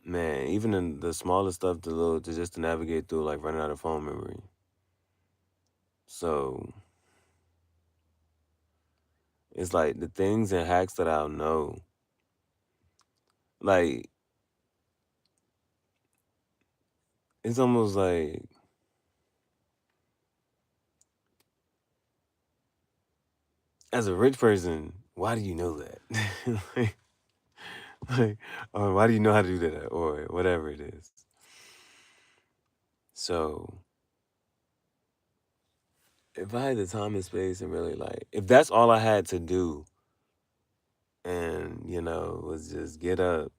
man, even in the smallest stuff, to just to navigate through, like running out of phone memory. So, it's like the things and hacks that I'll know. Like, it's almost like, as a rich person, why do you know that? like, or why do you know how to do that? Or whatever it is. So, if I had the time and space and really like, if that's all I had to do and, was just get up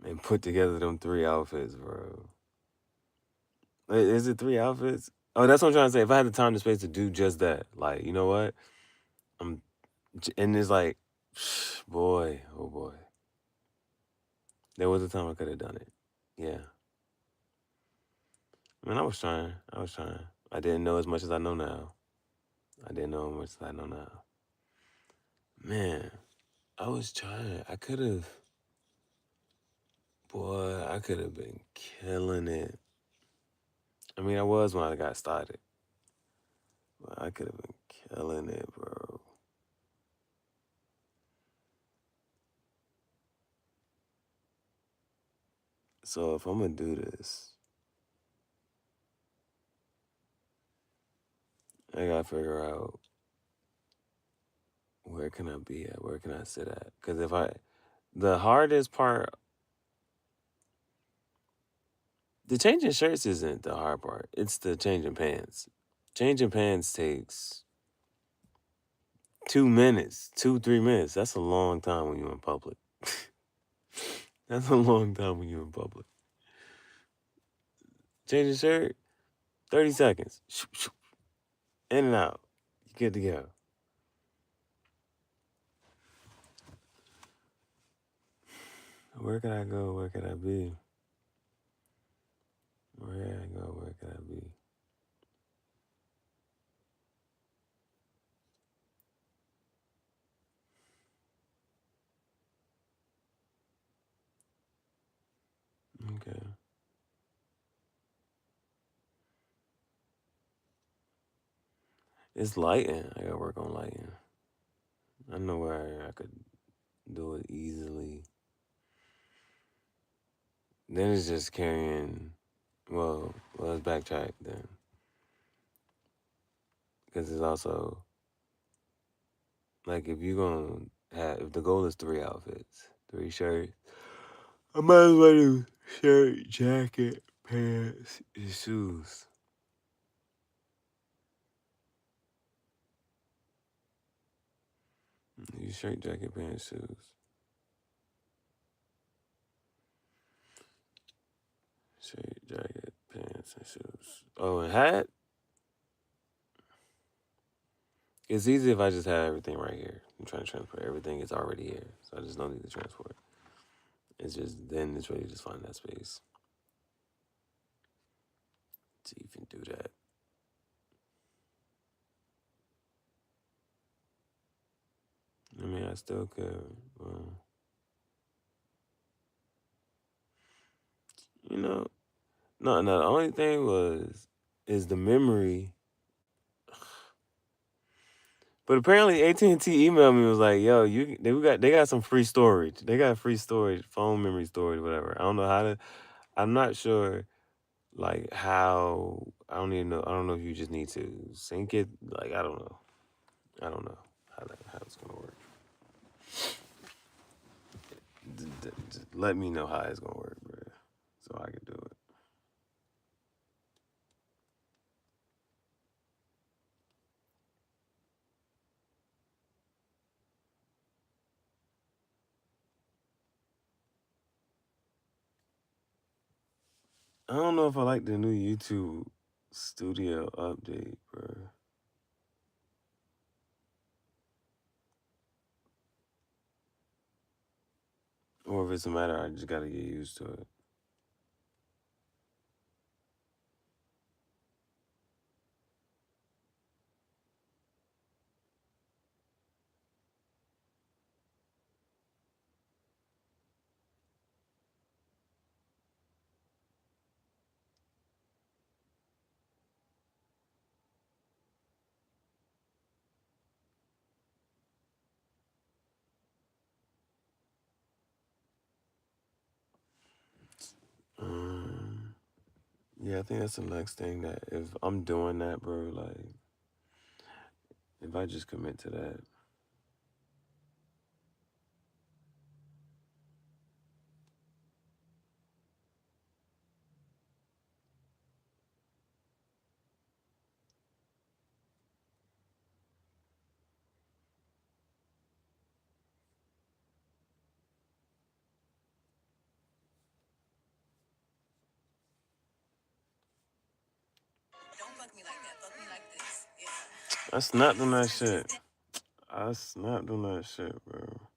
and put together them 3 outfits, bro. Is it 3 outfits? Oh, that's what I'm trying to say. If I had the time and space to do just that, like, you know what? And it's like, boy, oh boy. There was a time I could have done it. Yeah. I mean, I was trying. I didn't know as much as I know now. Man, I was trying. I could have, boy, I could have been killing it. I mean, I was when I got started. But I could have been killing it, bro. So if I'm gonna do this, I gotta figure out where can I be at, where can I sit at? Because the hardest part, the changing shirts isn't the hard part. It's the changing pants. Changing pants takes 2 minutes, 3 minutes. That's a long time when you're in public. That's a long time when you're in public. Changing shirt, 30 seconds. In and out. You're good to go. Where could I go? Where could I be? Where could I go? Where could I be? Okay. It's lighting. I gotta work on lighting. I know where I could do it easily. Then it's just carrying. Well, let's backtrack then, because it's also like if you're gonna have, if the goal is 3 outfits, 3 shirts, I might as well do shirt, jacket, pants, and shoes. You shirt, jacket, pants, shoes. Shirt, jacket, pants, and shoes. Oh, and hat? It's easy if I just have everything right here. I'm trying to transport everything. It's already here. So I just don't need to transport. It's just, then it's really just find that space to even do that. I mean, I still could. You know, no, the only thing is the memory. But apparently AT&T emailed me and was like, "Yo, they got some free storage. They got free storage, phone memory storage, whatever. I don't know how to. I'm not sure, like how. I don't even know. I don't know if you just need to sync it. Like I don't know. I don't know how it's gonna work. Just let me know how it's gonna work, bro, so I can do it. I don't know if I like the new YouTube Studio update, bro. Or if it's a matter, I just gotta get used to it. Um, yeah, I think that's the next thing that if I'm doing that, bro, like if I just commit to that. I snapped on that shit. I snapped on that shit, bro.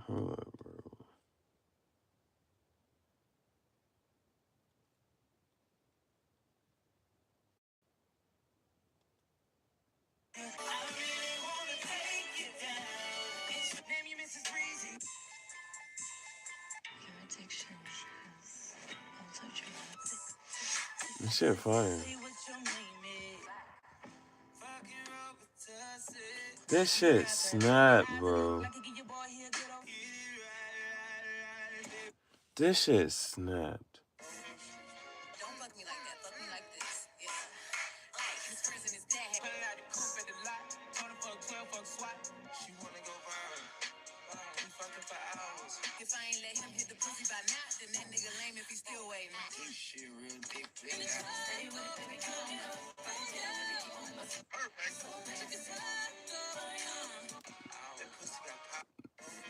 Hold up, bro. Your addiction has altered your life. Shit fire. This shit snap, bro. This shit snapped.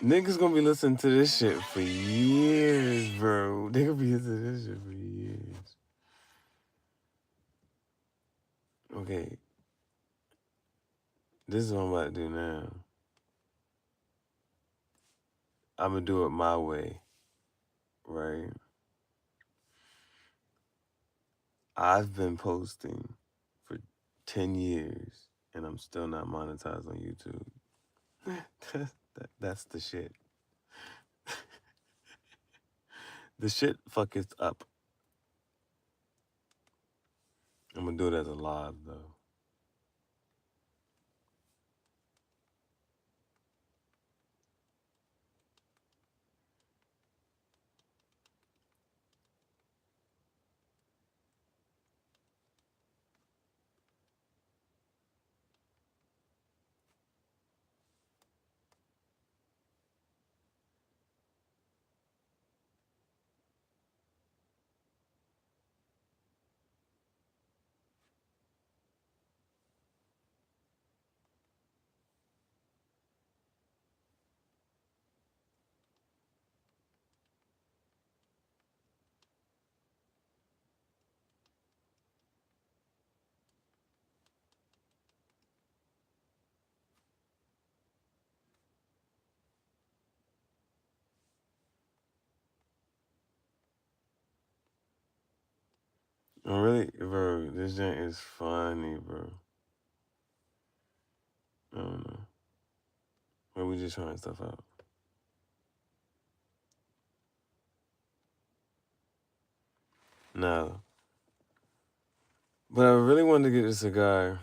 Niggas gonna be listening to this shit for years, bro. They gonna be listening to this shit for years. Okay. This is what I'm about to do now. I'm gonna do it my way, right? I've been posting for 10 years and I'm still not monetized on YouTube. That's the shit. The shit fuck is up. I'm gonna do it as a live though. Really, bro, this joint is funny, bro. I don't know. But we just trying stuff out. No. But I really wanted to get a cigar.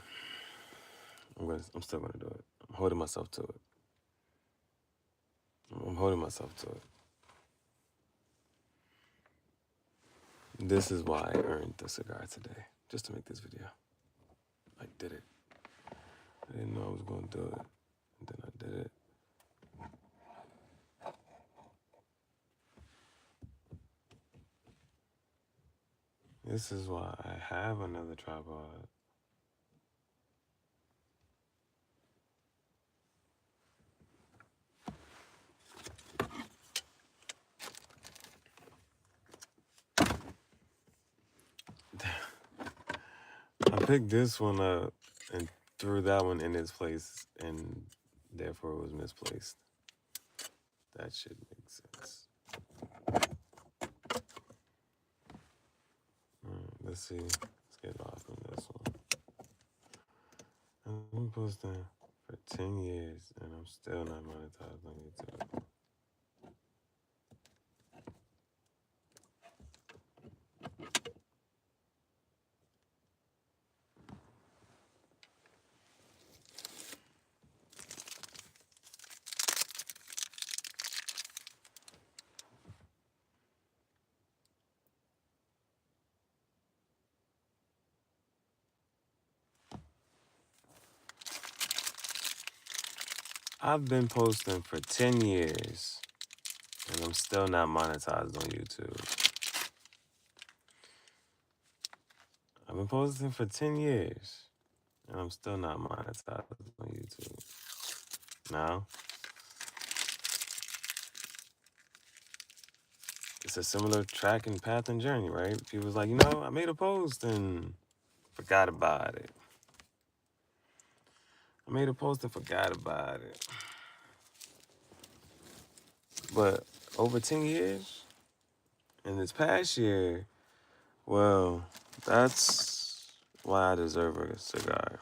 I'm still gonna do it. I'm holding myself to it. I'm holding myself to it. This is why I earned the cigar today, just to make this video. I did it. I didn't know I was gonna do it, and then I did it. This is why I have another tripod. I picked this one up and threw that one in its place, and therefore it was misplaced. That shit makes sense. Let's see. Let's get off from this one. I've been posting for 10 years, and I'm still not monetized on YouTube. I've been posting for 10 years, and I'm still not monetized on YouTube. I've been posting for 10 years, and I'm still not monetized on YouTube. Now, it's a similar track and path and journey, right? People's like, I made a post and forgot about it. I made a post and forgot about it. But over 10 years, and this past year, well, that's why I deserve a cigar.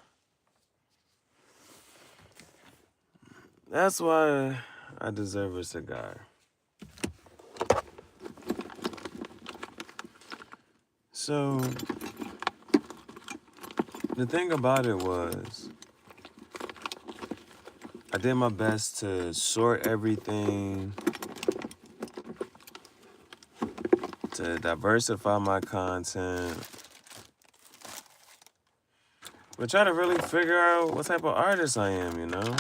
That's why I deserve a cigar. So, the thing about it was, I did my best to sort everything, to diversify my content, but try to really figure out what type of artist I am, you know?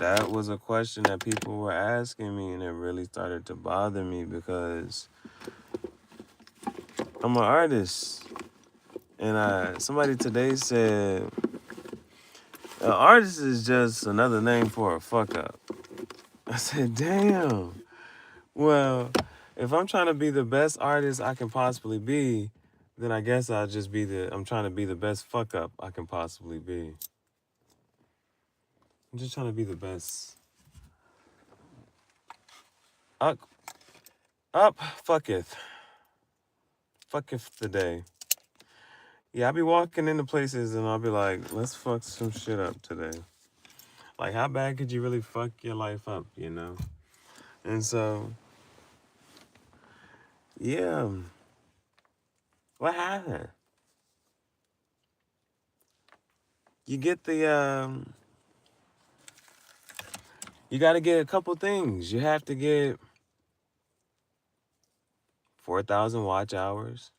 That was a question that people were asking me, and it really started to bother me because I'm an artist. And somebody today said, an artist is just another name for a fuck up. I said, damn. Well, if I'm trying to be the best artist I can possibly be, then I guess I'll just I'm trying to be the best fuck up I can possibly be. I'm just trying to be the best. Up, fucketh. Fucketh today. Yeah, I'll be walking into places and I'll be like, let's fuck some shit up today. Like, how bad could you really fuck your life up, you know? And so, yeah. What happened? You get you got to get a couple things. You have to get 4,000 watch hours.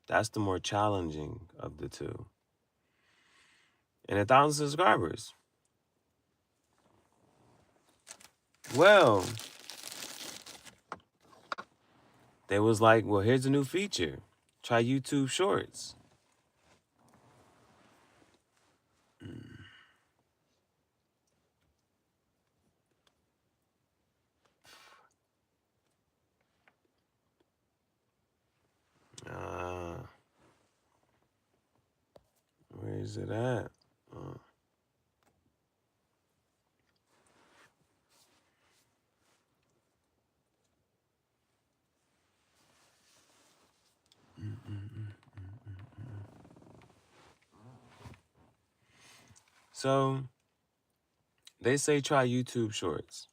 That's the more challenging of the two. And 1,000 subscribers. Well, they was like, well, here's a new feature. Try YouTube Shorts. Where is it at? So, they say try YouTube Shorts.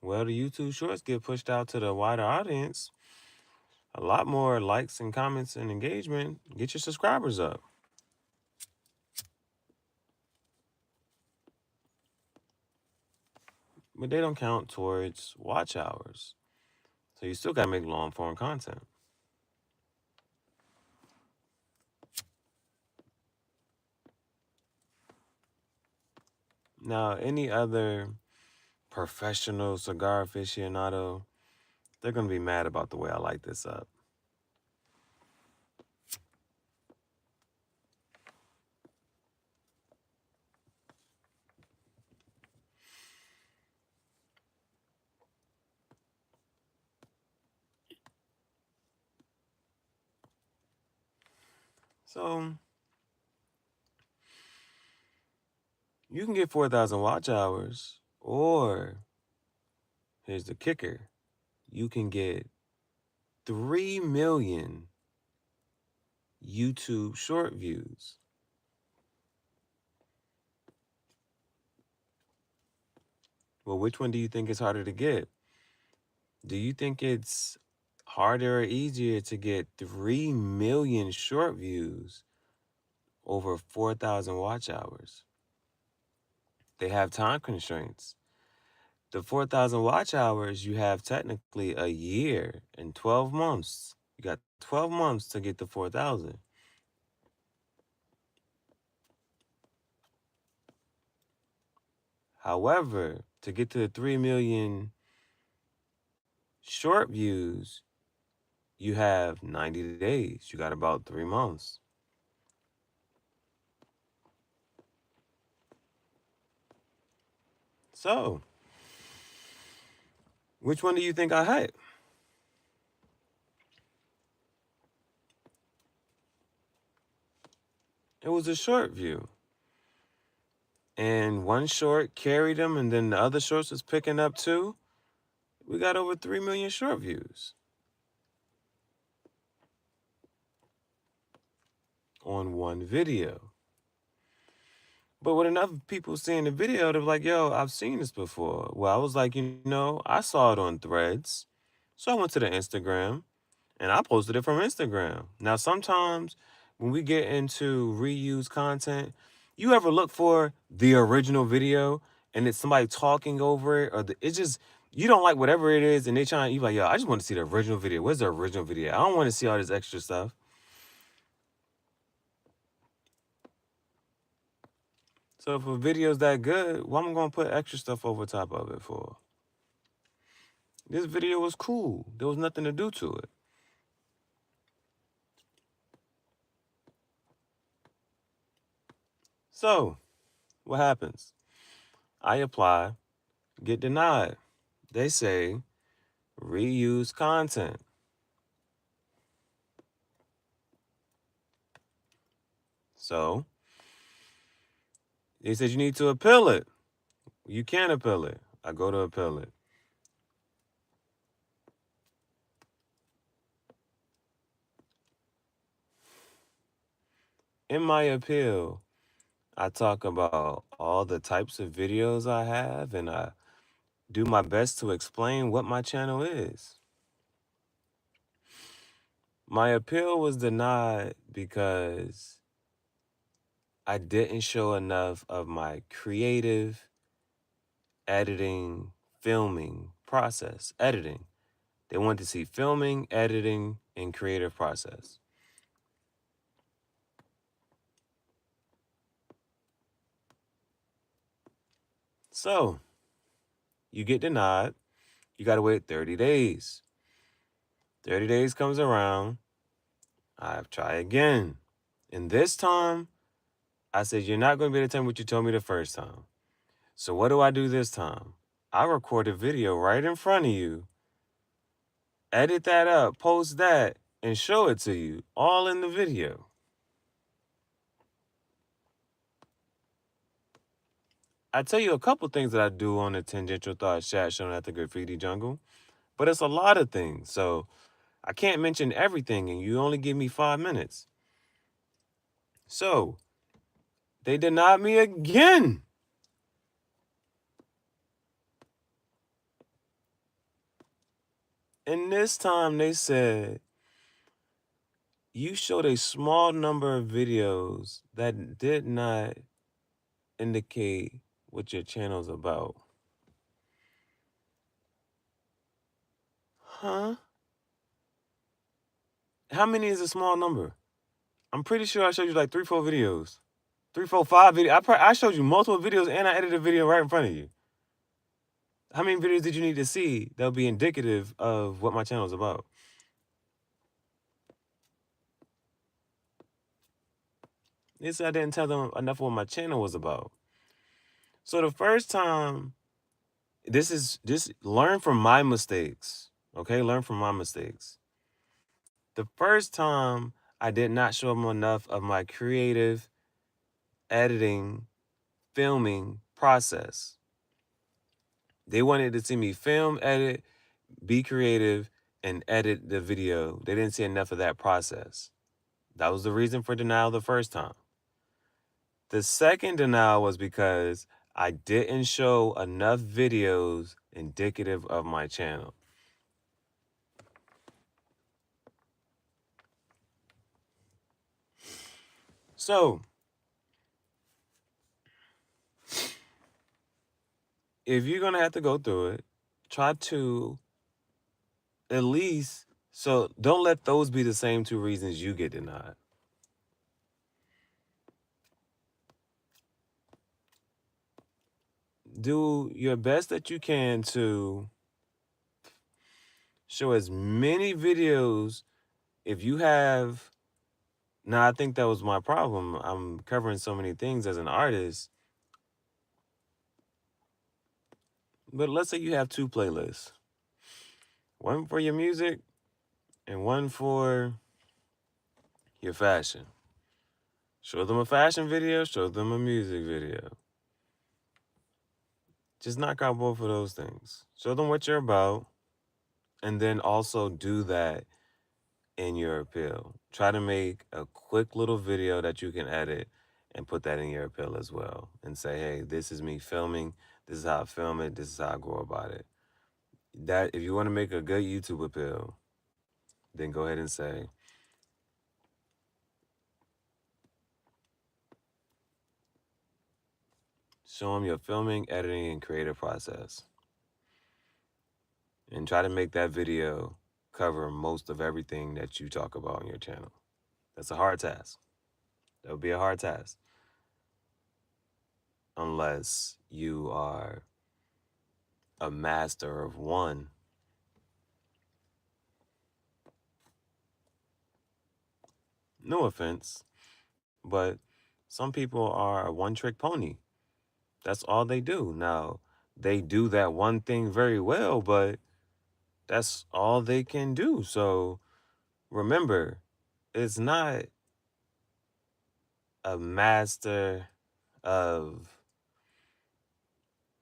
Well, the YouTube Shorts get pushed out to the wider audience. A lot more likes and comments and engagement. Get your subscribers up. But they don't count towards watch hours. So you still got to make long form content. Now, any other professional cigar aficionado, they're going to be mad about the way I light this up. So, you can get 4,000 watch hours, or here's the kicker, you can get 3 million YouTube short views. Well, which one do you think is harder to get? Do you think it's harder or easier to get 3 million short views over 4,000 watch hours? They have time constraints. The 4,000 watch hours, you have technically a year and 12 months. You got 12 months to get the 4,000. However, to get to the 3 million short views, you have 90 days. You got about 3 months. So, which one do you think I hit? It was a short view. And one short carried them, and then the other shorts was picking up too. We got over 3 million short views on one video. But when enough people seeing the video, they're like, yo, I've seen this before. Well, I was like, I saw it on Threads. So I went to the Instagram and I posted it from Instagram. Now, sometimes when we get into reuse content, you ever look for the original video and it's somebody talking over it, or it's just you don't like whatever it is, and they trying you like, yo, I just want to see the original video. Where's the original video? I don't want to see all this extra stuff. So if a video's that good, what am I gonna put extra stuff over top of it for? This video was cool. There was nothing to do to it. So, what happens? I apply, get denied. They say reuse content. So, they said you need to appeal it. You can appeal it. I go to appeal it. In my appeal, I talk about all the types of videos I have, and I do my best to explain what my channel is. My appeal was denied because I didn't show enough of my creative editing, filming process. Editing. They wanted to see filming, editing, and creative process. So, you get denied. You got to wait 30 days. 30 days comes around. I try again. And this time, I said, you're not going to be able to tell me what you told me the first time. So what do I do this time? I record a video right in front of you, edit that up, post that, and show it to you, all in the video. I tell you a couple things that I do on the Tangential Thoughts chat shown at the Graffiti Jungle, but it's a lot of things. So I can't mention everything, and you only give me 5 minutes. So they denied me again. And this time they said, you showed a small number of videos that did not indicate what your channel's about. Huh? How many is a small number? I'm pretty sure I showed you like 3, 4 videos. 3, 4, 5 videos. I showed you multiple videos and I edited a video right in front of you. How many videos did you need to see that'll be indicative of what my channel is about? They said I didn't tell them enough of what my channel was about. So the first time, learn from my mistakes. Okay, learn from my mistakes. The first time I did not show them enough of my creative editing, filming process. They wanted to see me film, edit, be creative, and edit the video. They didn't see enough of that process. That was the reason for denial the first time. The second denial was because I didn't show enough videos indicative of my channel. So, if you're going to have to go through it, try to at least, so don't let those be the same 2 reasons you get denied. Do your best that you can to show as many videos. If you have, now I think that was my problem. I'm covering so many things as an artist. But let's say you have 2 playlists. One for your music and one for your fashion. Show them a fashion video, show them a music video. Just knock out both of those things. Show them what you're about, and then also do that in your appeal. Try to make a quick little video that you can edit and put that in your appeal as well and say, hey, this is me filming. This is how I film it. This is how I go about it. That if you want to make a good YouTube appeal, then go ahead and say, show them your filming, editing, and creative process. And try to make that video cover most of everything that you talk about on your channel. That's a hard task. That would be a hard task. Unless you are a master of one. No offense, but some people are a one-trick pony. That's all they do. Now, they do that one thing very well, but that's all they can do. So remember, it's not a master of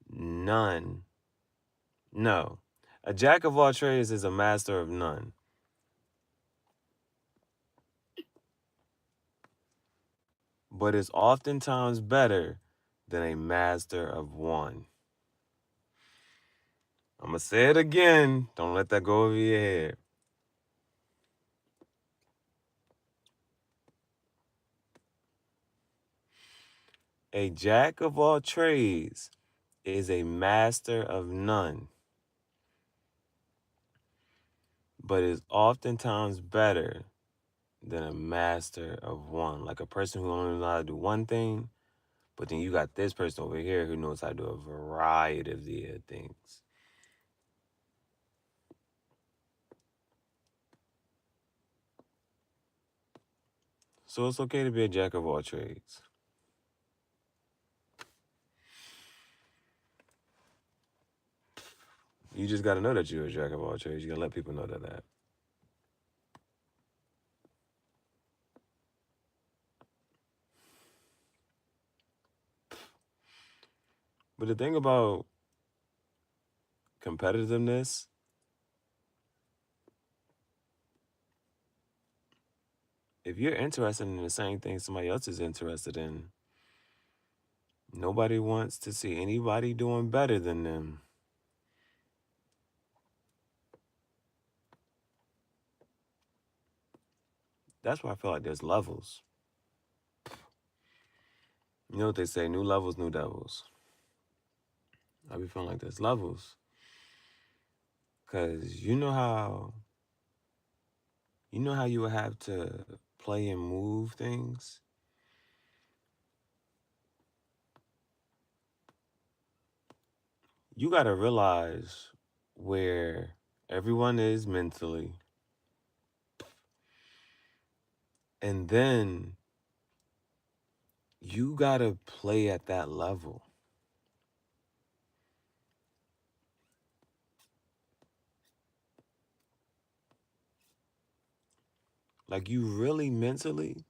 none. No. A jack of all trades is a master of none. But it's oftentimes better than a master of one. I'm going to say it again. Don't let that go over your head. A jack of all trades is a master of none, but is oftentimes better than a master of one. Like a person who only knows how to do one thing, but then you got this person over here who knows how to do a variety of things. So it's okay to be a jack of all trades. You just got to know that you're a jack of all trades. You got to let people know that. But the thing about competitiveness, if you're interested in the same thing somebody else is interested in, nobody wants to see anybody doing better than them. That's why I feel like there's levels. You know what they say, new levels, new devils. I be feeling like there's levels. Because you know how you would have to play and move things? You got to realize where everyone is mentally. And then you got to play at that level. Like you really mentally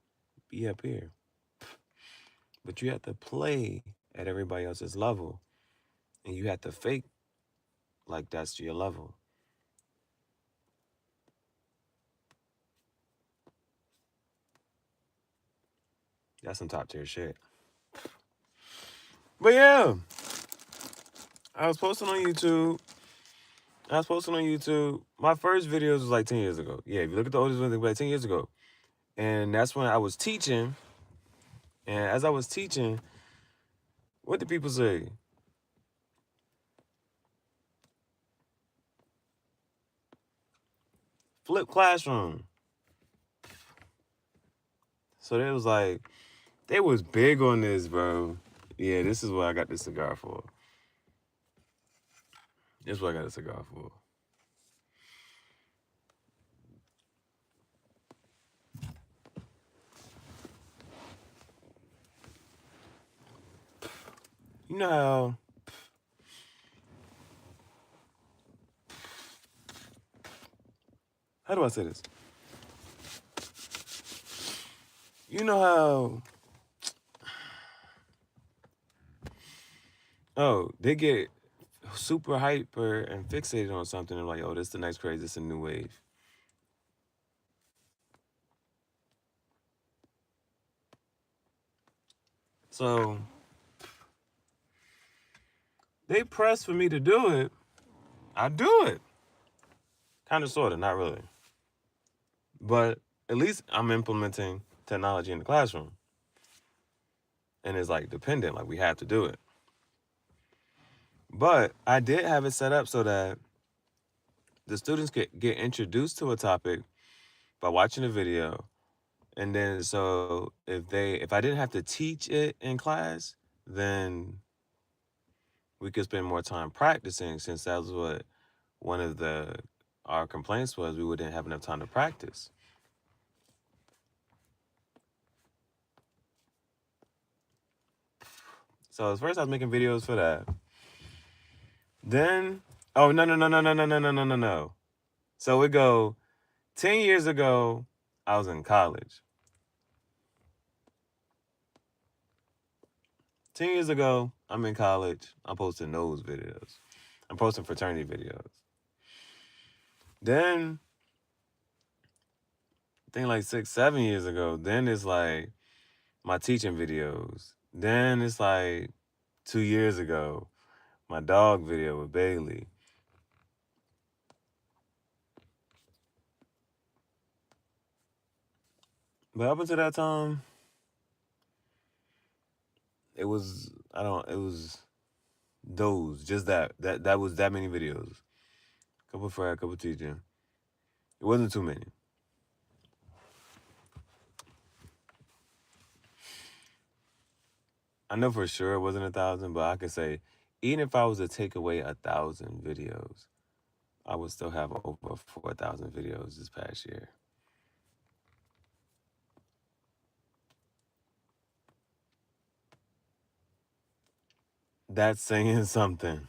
be up here. But you have to play at everybody else's level. And you have to fake like that's your level. That's some top tier shit. But yeah, I was posting on YouTube. My first videos was like 10 years ago. Yeah, if you look at the oldest ones, they were like 10 years ago. And that's when I was teaching. And as I was teaching, what did people say? Flip classroom. So they was like, they was big on this, bro. Yeah, this is what I got this cigar for. This is what I got a cigar for. You know how do I say this? You know how, they get super hyper and fixated on something and like, oh, this is the next craze, this is a new wave. So they press for me to do it. I do it. Kind of, sort of, not really. But at least I'm implementing technology in the classroom. And it's like dependent, like we have to do it. But I did have it set up so that the students could get introduced to a topic by watching a video. And then so if I didn't have to teach it in class, then we could spend more time practicing, since that was what one of our complaints was, we wouldn't have enough time to practice. So at first I was making videos for that. Then, oh, no. So we go 10 years ago, I was in college. 10 years ago, I'm in college. I'm posting those videos. I'm posting fraternity videos. Then, I think like 6, 7 years ago, then it's like my teaching videos. Then it's like 2 years ago, my dog video with Bailey. But up until that time, it was those, just that was that many videos. Couple frat, couple teaching. It wasn't too many. I know for sure it wasn't 1,000, but I could say, even if I was to take away 1,000 videos, I would still have over 4,000 videos this past year. That's saying something.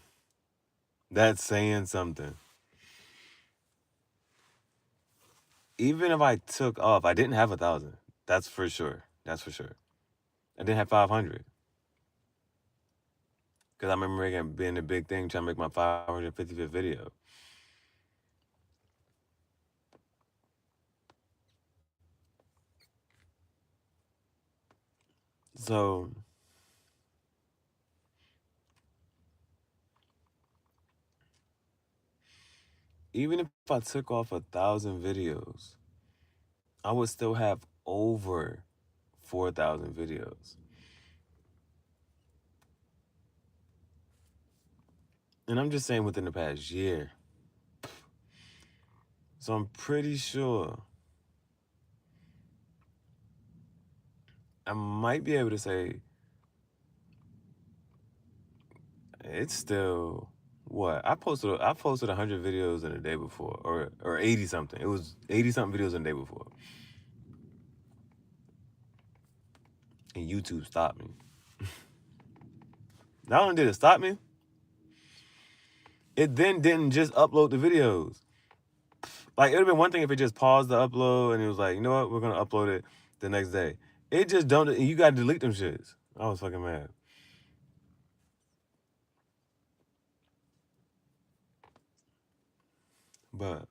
That's saying something. Even if I took off, I didn't have 1,000. That's for sure. That's for sure. I didn't have 500. Because I remember it being a big thing trying to make my 555th video. So, even if I took off 1,000 videos, I would still have over 4,000 videos. And I'm just saying within the past year. So I'm pretty sure I might be able to say it's still what I posted 100 videos in a day before, or 80 something. It was 80 something videos in a day before. And YouTube stopped me. Not only did it stop me, it then didn't just upload the videos. Like, it would have been one thing if it just paused the upload and it was like, you know what, we're gonna upload it the next day. It just don't. You gotta delete them shits. I was fucking mad. But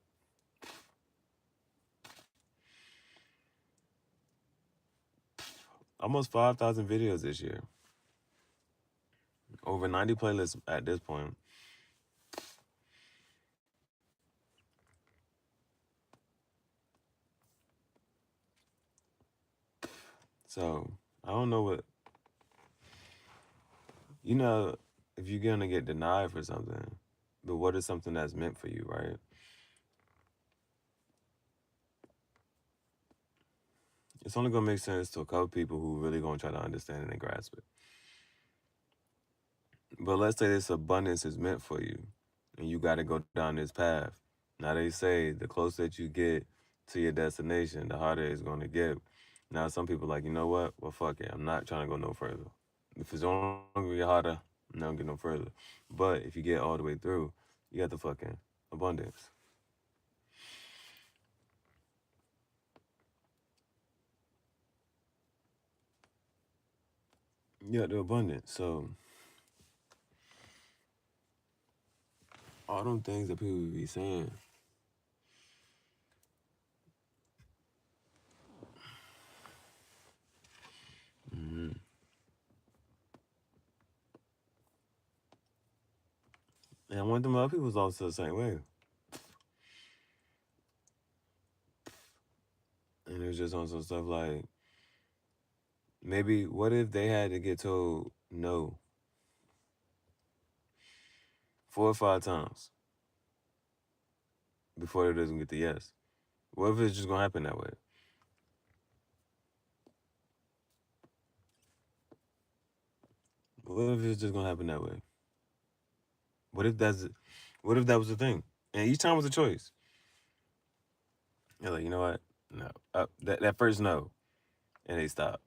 almost 5,000 videos this year. Over 90 playlists at this point. So I don't know what, if you're gonna get denied for something, but what is something that's meant for you, right? It's only gonna make sense to a couple people who really gonna try to understand it and grasp it. But let's say this abundance is meant for you, and you got to go down this path. Now they say the closer that you get to your destination, the harder it's gonna get. Now some people are like, you know what? Well, fuck it. I'm not trying to go no further. If it's only gonna get harder, I'm not gonna get no further. But if you get all the way through, you got the fucking abundance. You got the abundance. So all them things that people be saying. Mm-hmm. And I want them other people's also the same way. And it was just on some stuff like, maybe what if they had to get told no 4 or 5 times before they doesn't get the yes? What if it's just gonna happen that way? What if it's just gonna happen that way? What if that was the thing? And each time was a choice. You're like, you know what? No. That first no. And they stop.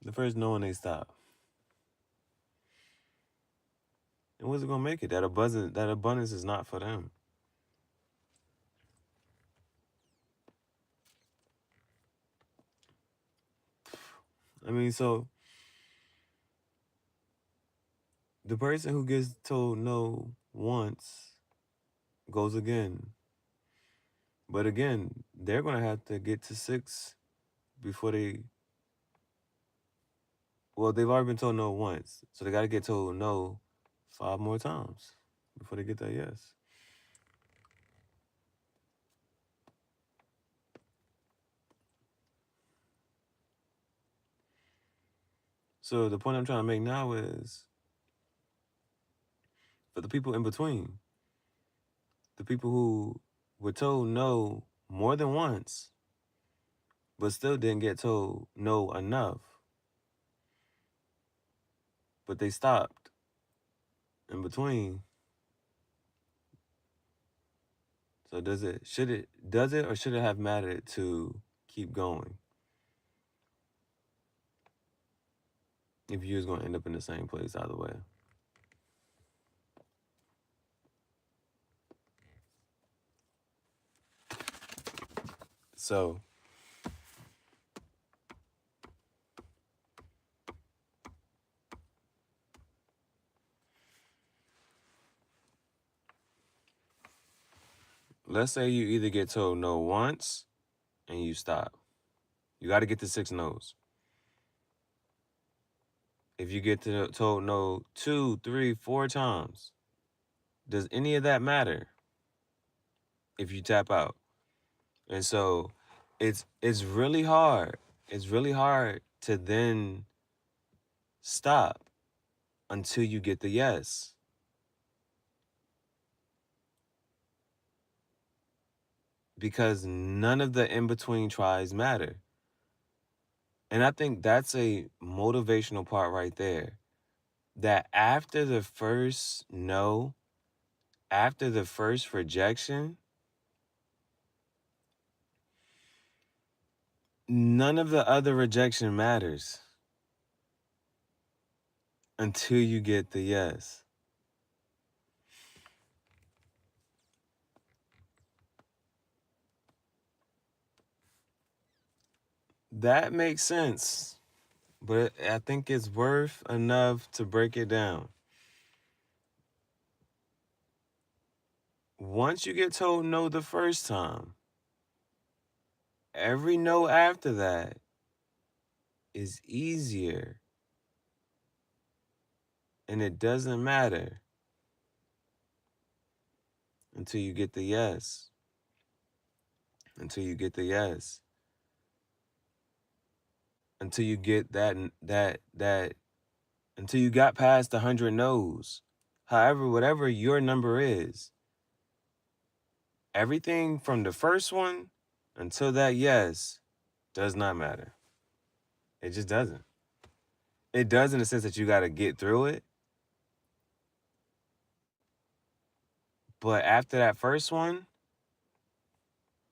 The first no and they stop. And what's it gonna make it? That abundance is not for them. I mean, so the person who gets told no once goes again. But again, they're gonna have to get to 6 before they, well, they've already been told no once. So they gotta get told no 5 more times before they get that yes. So the point I'm trying to make now is for the people in between, the people who were told no more than once, but still didn't get told no enough, but they stopped in between. So does it or should it have mattered to keep going if you was gonna end up in the same place either way? So let's say you either get told no once and you stop. You got to get to 6 no's. If you get told no 2, 3, 4 times, does any of that matter if you tap out? And so it's really hard. It's really hard to then stop until you get the yes. Because none of the in-between tries matter. And I think that's a motivational part right there. That after the first no, after the first rejection, none of the other rejection matters until you get the yes. That makes sense, but I think it's worth enough to break it down. Once you get told no the first time, every no after that is easier. And it doesn't matter until you get the yes. Until you get the yes. Until you get that until you got past 100 no's. However, whatever your number is, everything from the first one until that yes does not matter. It just doesn't. It does in the sense that you got to get through it. But after that first one,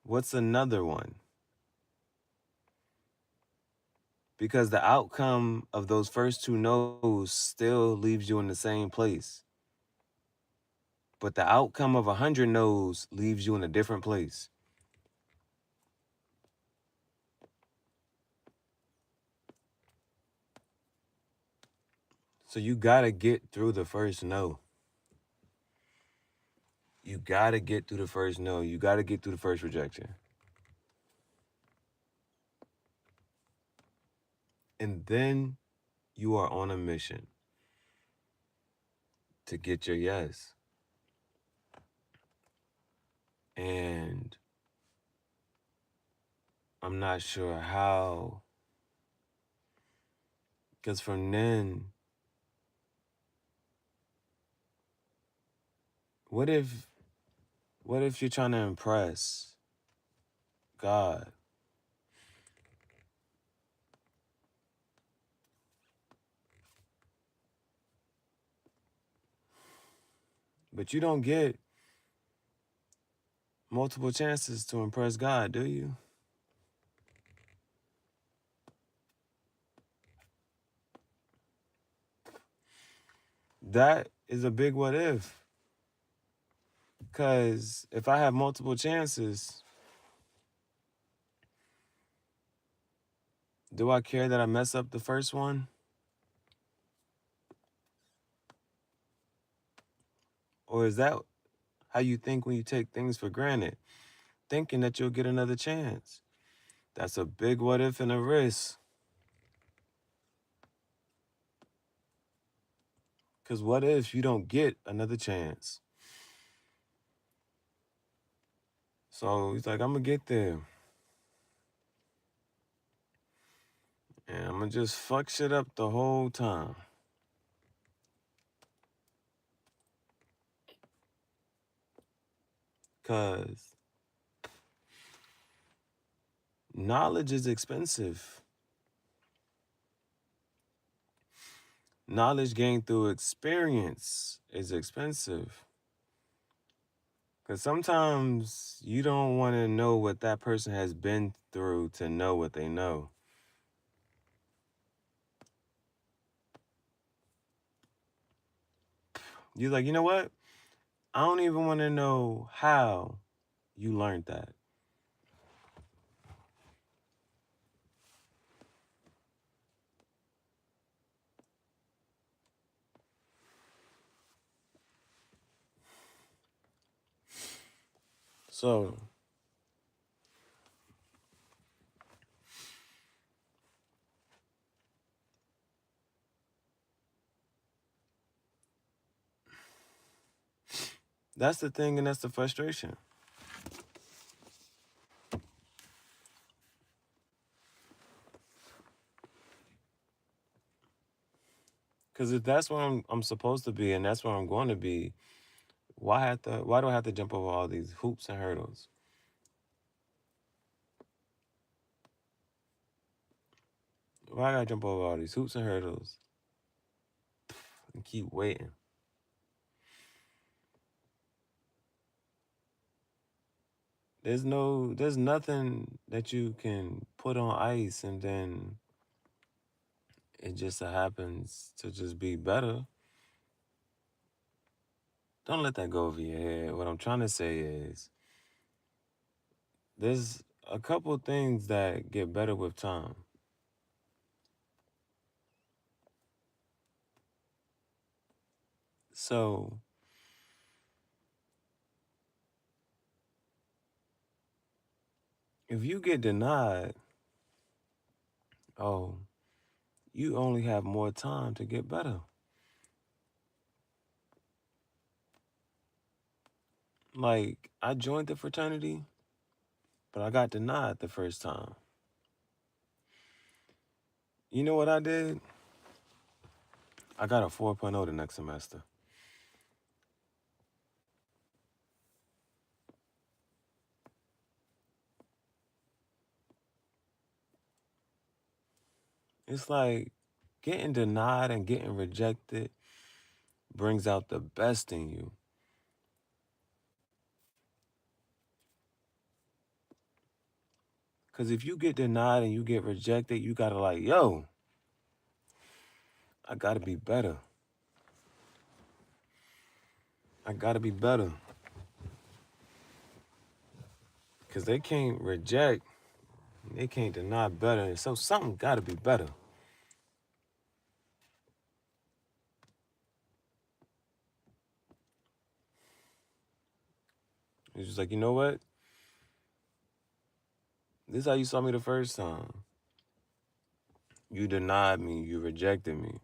what's another one? Because the outcome of those first 2 no's still leaves you in the same place. But the outcome of 100 no's leaves you in a different place. So you gotta get through the first no. You gotta get through the first no. You gotta get through the first rejection. And then You are on a mission to get your yes. And I'm not sure how, because from then, what if you're trying to impress God? But you don't get multiple chances to impress God, do you? That is a big what if. Because if I have multiple chances, do I care that I mess up the first one? Or is that how you think when you take things for granted, thinking that you'll get another chance? That's a big what if and a risk. Because what if you don't get another chance? So he's like, I'm going to get there. And I'm going to just fuck shit up the whole time. Because knowledge is expensive. Knowledge gained through experience is expensive. Because sometimes you don't want to know what that person has been through to know what they know. You're like, you know what? I don't even want to know how you learned that. So that's the thing, and that's the frustration. Because if that's where I'm supposed to be and that's where I'm going to be, why do I have to jump over all these hoops and hurdles? Why I gotta jump over all these hoops and hurdles and keep waiting? There's nothing that you can put on ice and then it just so happens to just be better. Don't let that go over your head. What I'm trying to say is there's a couple things that get better with time. So if you get denied, oh, you only have more time to get better. Like, I joined the fraternity, but I got denied the first time. You know what I did? I got a 4.0 the next semester. It's like getting denied and getting rejected brings out the best in you. Because if you get denied and you get rejected, you got to like, yo, I got to be better. I got to be better. Because they can't reject, they can't deny better. So something got to be better. It's just like, you know what? This is how you saw me the first time. You denied me. You rejected me.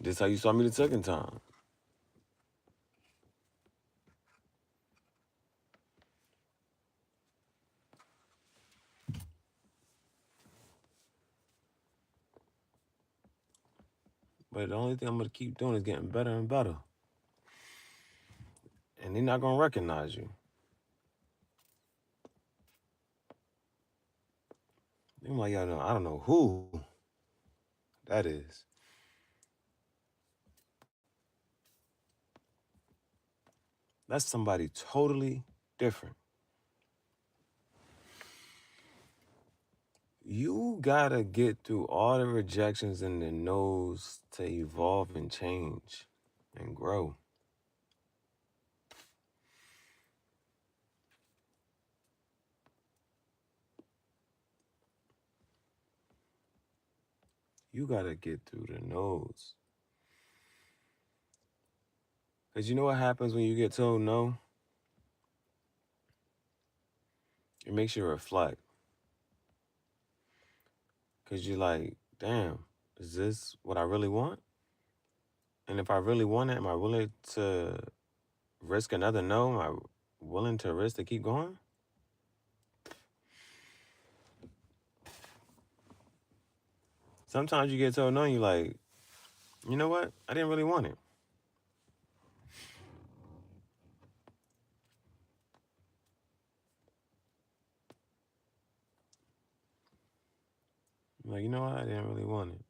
This how you saw me the second time. But the only thing I'm gonna keep doing is getting better and better. And they're not gonna recognize you. They're like, yo, no, I don't know who that is. That's somebody totally different. You gotta get through all the rejections and the no's to evolve and change and grow. You gotta get through the no's. Because you know what happens when you get told no? It makes you reflect. Because you're like, damn, is this what I really want? And if I really want it, am I willing to risk another no? Am I willing to risk to keep going? Sometimes you get told no and you're like, you know what? I didn't really want it. I'm like, you know what? I didn't really want it.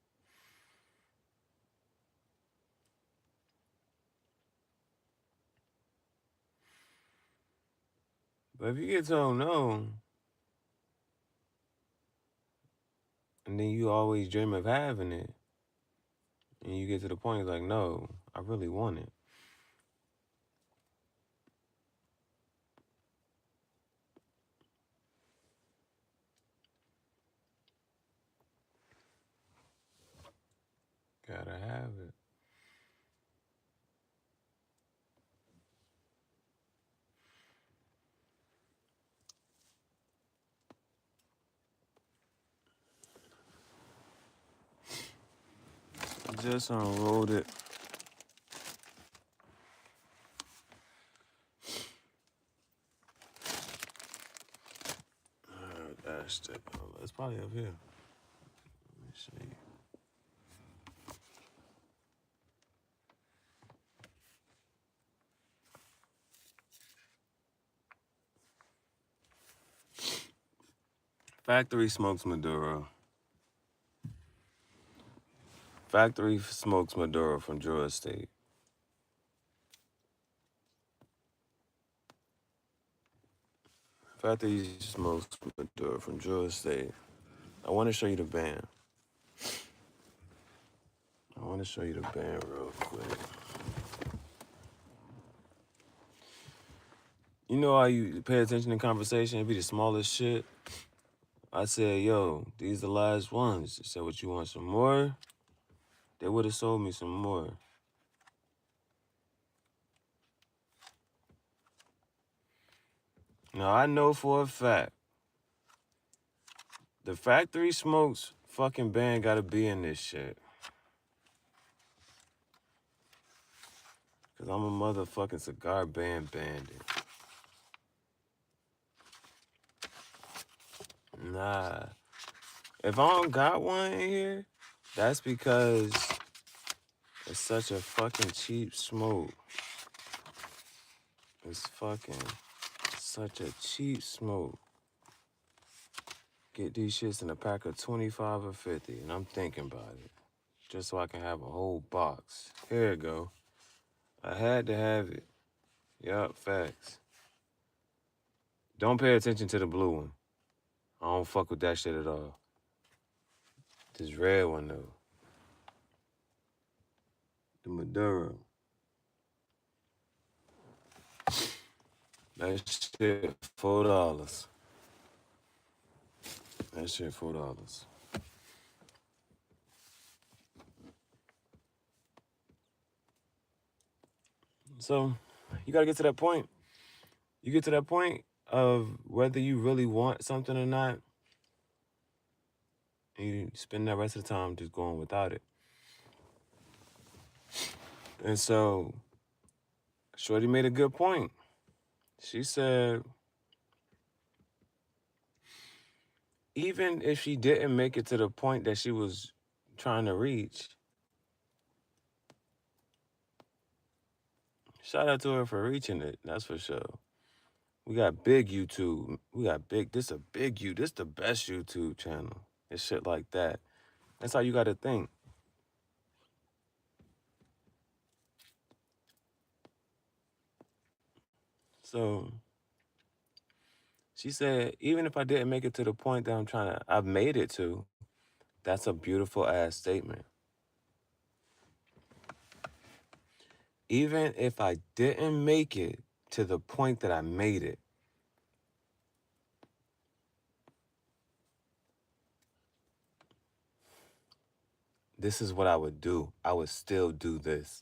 But if you get told no, and then you always dream of having it, and you get to the point, it's like, no, I really want it. Gotta have it. Just unrolled it. That's it. It's probably up here. Let me see. Factory smokes Maduro. Factory smokes Maduro from Drew Estate. Factory smokes Maduro from Drew Estate. I want to show you the band. I want to show you the band real quick. You know how you pay attention to conversation? It be the smallest shit. I said, yo, these the last ones. They said, what, you want some more? They would have sold me some more. Now, I know for a fact, the Factory Smokes fucking band gotta be in this shit. Because I'm a motherfucking cigar band bandit. Nah. If I don't got one in here, that's because it's such a fucking cheap smoke. It's fucking such a cheap smoke. Get these shits in a pack of 25 or 50, and I'm thinking about it. Just so I can have a whole box. Here it go. I had to have it. Yup, facts. Don't pay attention to the blue one. I don't fuck with that shit at all. This red one, though. The Maduro. That shit, $4. That shit, $4. So, you gotta get to that point. You get to that point of whether you really want something or not, and you spend the rest of the time just going without it. And so, Shorty made a good point. She said, even if she didn't make it to the point that she was trying to reach, shout out to her for reaching it. That's for sure. We got big YouTube. We got big. This a big you. This the best YouTube channel. And shit like that. That's how you got to think. So she said, even if I didn't make it to the point that I've made it to, that's a beautiful ass statement. Even if I didn't make it to the point that I made it, this is what I would do. I would still do this.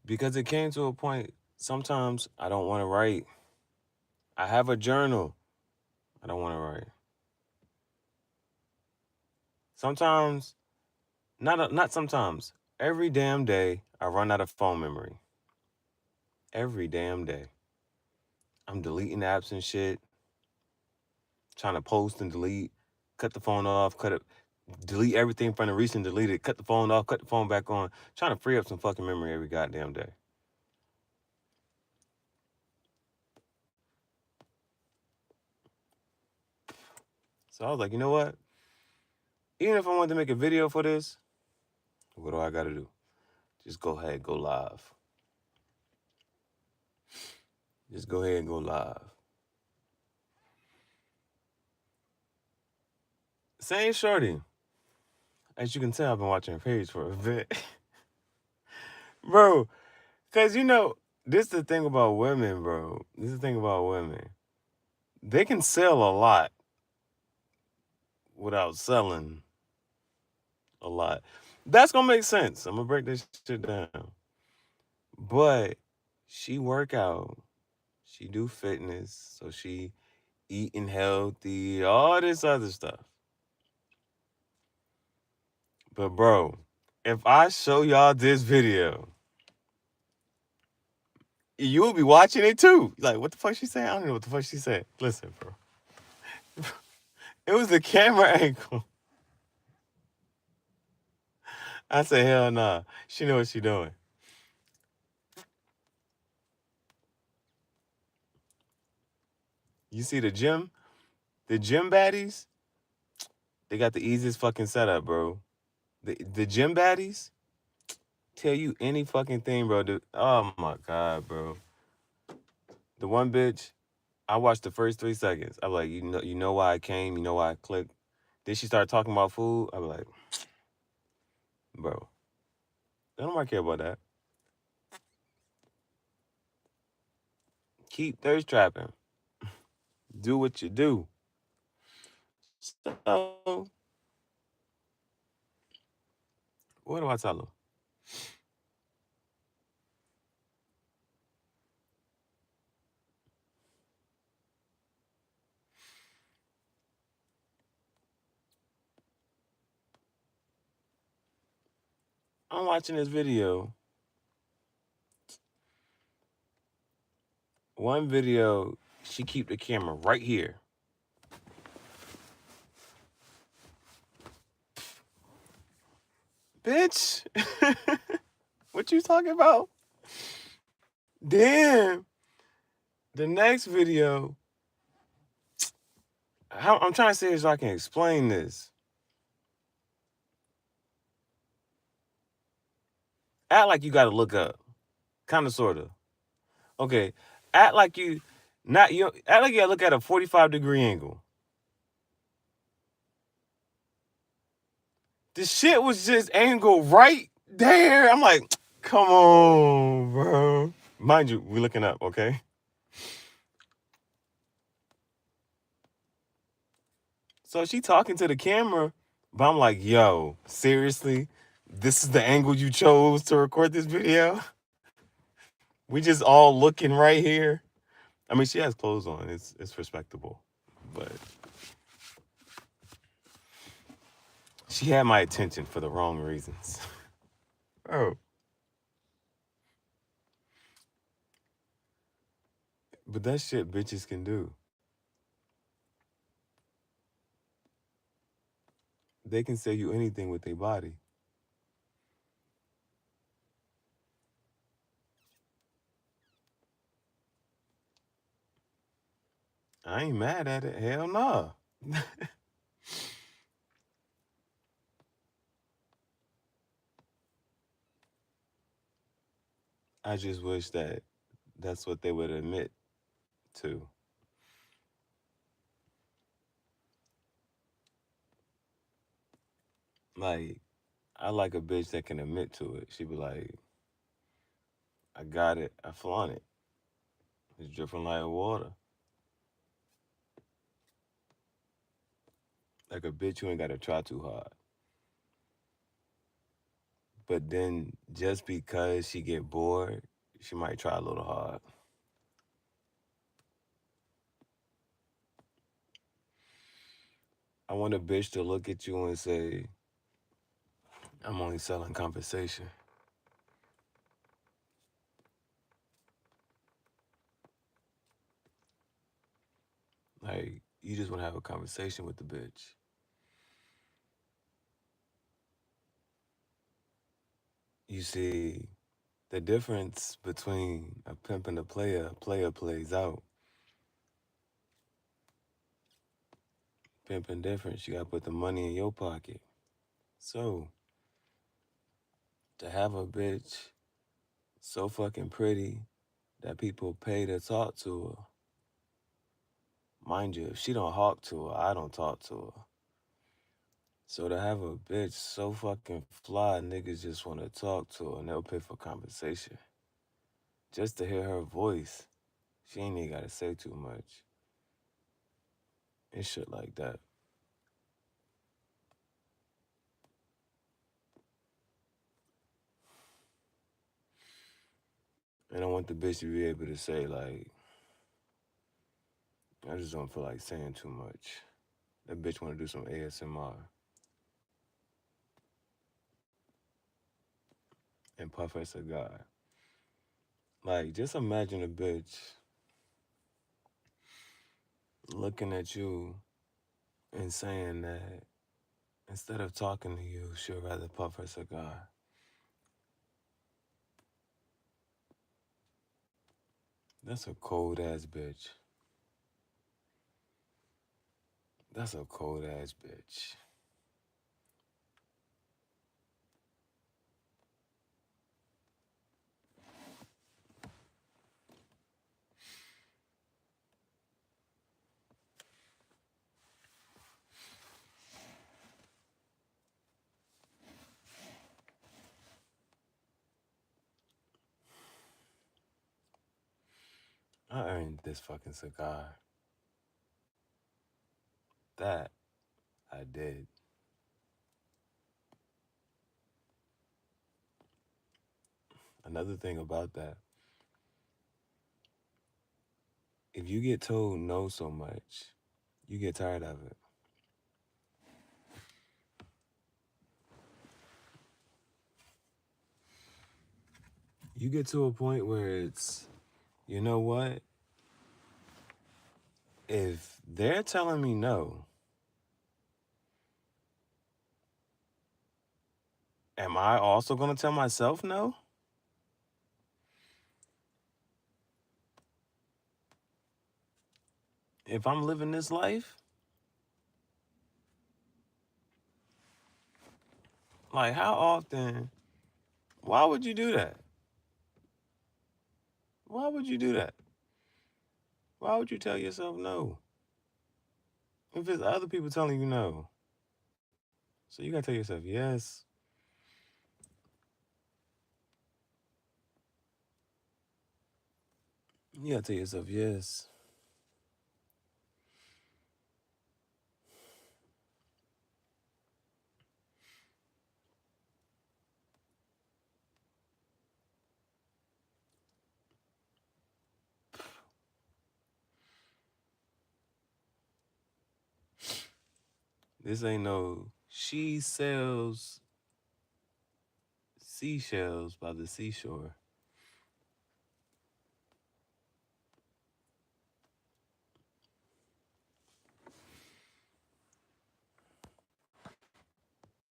Because it came to a point, sometimes I don't want to write. I have a journal. I don't want to write. Sometimes, not sometimes, every damn day, I run out of phone memory. Every damn day. I'm deleting apps and shit, trying to post and delete, cut the phone off, delete everything from the recent deleted, cut the phone off, cut the phone back on, trying to free up some fucking memory every goddamn day. So I was like, you know what? Even if I wanted to make a video for this, what do I gotta do? Just go ahead, go live. Just go ahead and go live. Same shorty. As you can tell, I've been watching her page for a bit. Bro, because this is the thing about women, bro. This is the thing about women. They can sell a lot without selling a lot. That's gonna make sense. I'm gonna break this shit down. But she work out. She do fitness. So she eating healthy, all this other stuff. But bro, if I show y'all this video, you'll be watching it too. Like, what the fuck she saying? I don't know what the fuck she said. Listen, bro. It was the camera angle. I said, hell nah. She know what she doing. You see the gym? The gym baddies? They got the easiest fucking setup, bro. The gym baddies tell you any fucking thing, bro. Oh my God, bro. The one bitch, I watched the first 3 seconds. I'm like, you know why I came, you know why I clicked. Then she started talking about food. I was like, bro, I don't care about that. Keep thirst trapping. Do what you do. So, what do I tell her? I'm watching this video. One video, she keep the camera right here. Bitch, what you talking about? Then the next video, I'm trying to say so I can explain this. Act like you got to look up, kind of, sort of. Okay, act like you act like you got to look at a 45-degree angle. The shit was just angled right there. I'm like, come on, bro. Mind you, we looking up, okay? So she talking to the camera, but I'm like, yo, seriously? This is the angle you chose to record this video? We just all looking right here? I mean, she has clothes on. It's respectable. But she had my attention for the wrong reasons. Oh. But that shit bitches can do. They can say you anything with their body. I ain't mad at it. Hell no. I just wish that that's what they would admit to. Like, I like a bitch that can admit to it. She be like, I got it. I flaunt it. It's dripping like water. Like a bitch you ain't got to try too hard. But then just because she get bored, she might try a little hard. I want a bitch to look at you and say, I'm only selling conversation. Like, you just want to have a conversation with the bitch. You see, the difference between a pimp and a player plays out. Pimping different, you gotta put the money in your pocket. So, to have a bitch so fucking pretty that people pay to talk to her, mind you, if she don't talk to her, I don't talk to her. So to have a bitch so fucking fly, niggas just want to talk to her and they'll pay for conversation. Just to hear her voice. She ain't even gotta say too much. And shit like that. And I want the bitch to be able to say, like, I just don't feel like saying too much. That bitch want to do some ASMR. And puff her cigar. Like, just imagine a bitch looking at you and saying that instead of talking to you, she'll rather puff her cigar. That's a cold ass bitch. That's a cold ass bitch. I earned this fucking cigar. That I did. Another thing about that, if you get told no so much, you get tired of it. You get to a point where it's, you know what? If they're telling me no, am I also going to tell myself no? If I'm living this life? Like, how often? Why would you do that? Why would you do that? Why would you tell yourself no? If it's other people telling you no. So you got to tell yourself yes. You got to tell yourself yes. This ain't no she sells seashells by the seashore.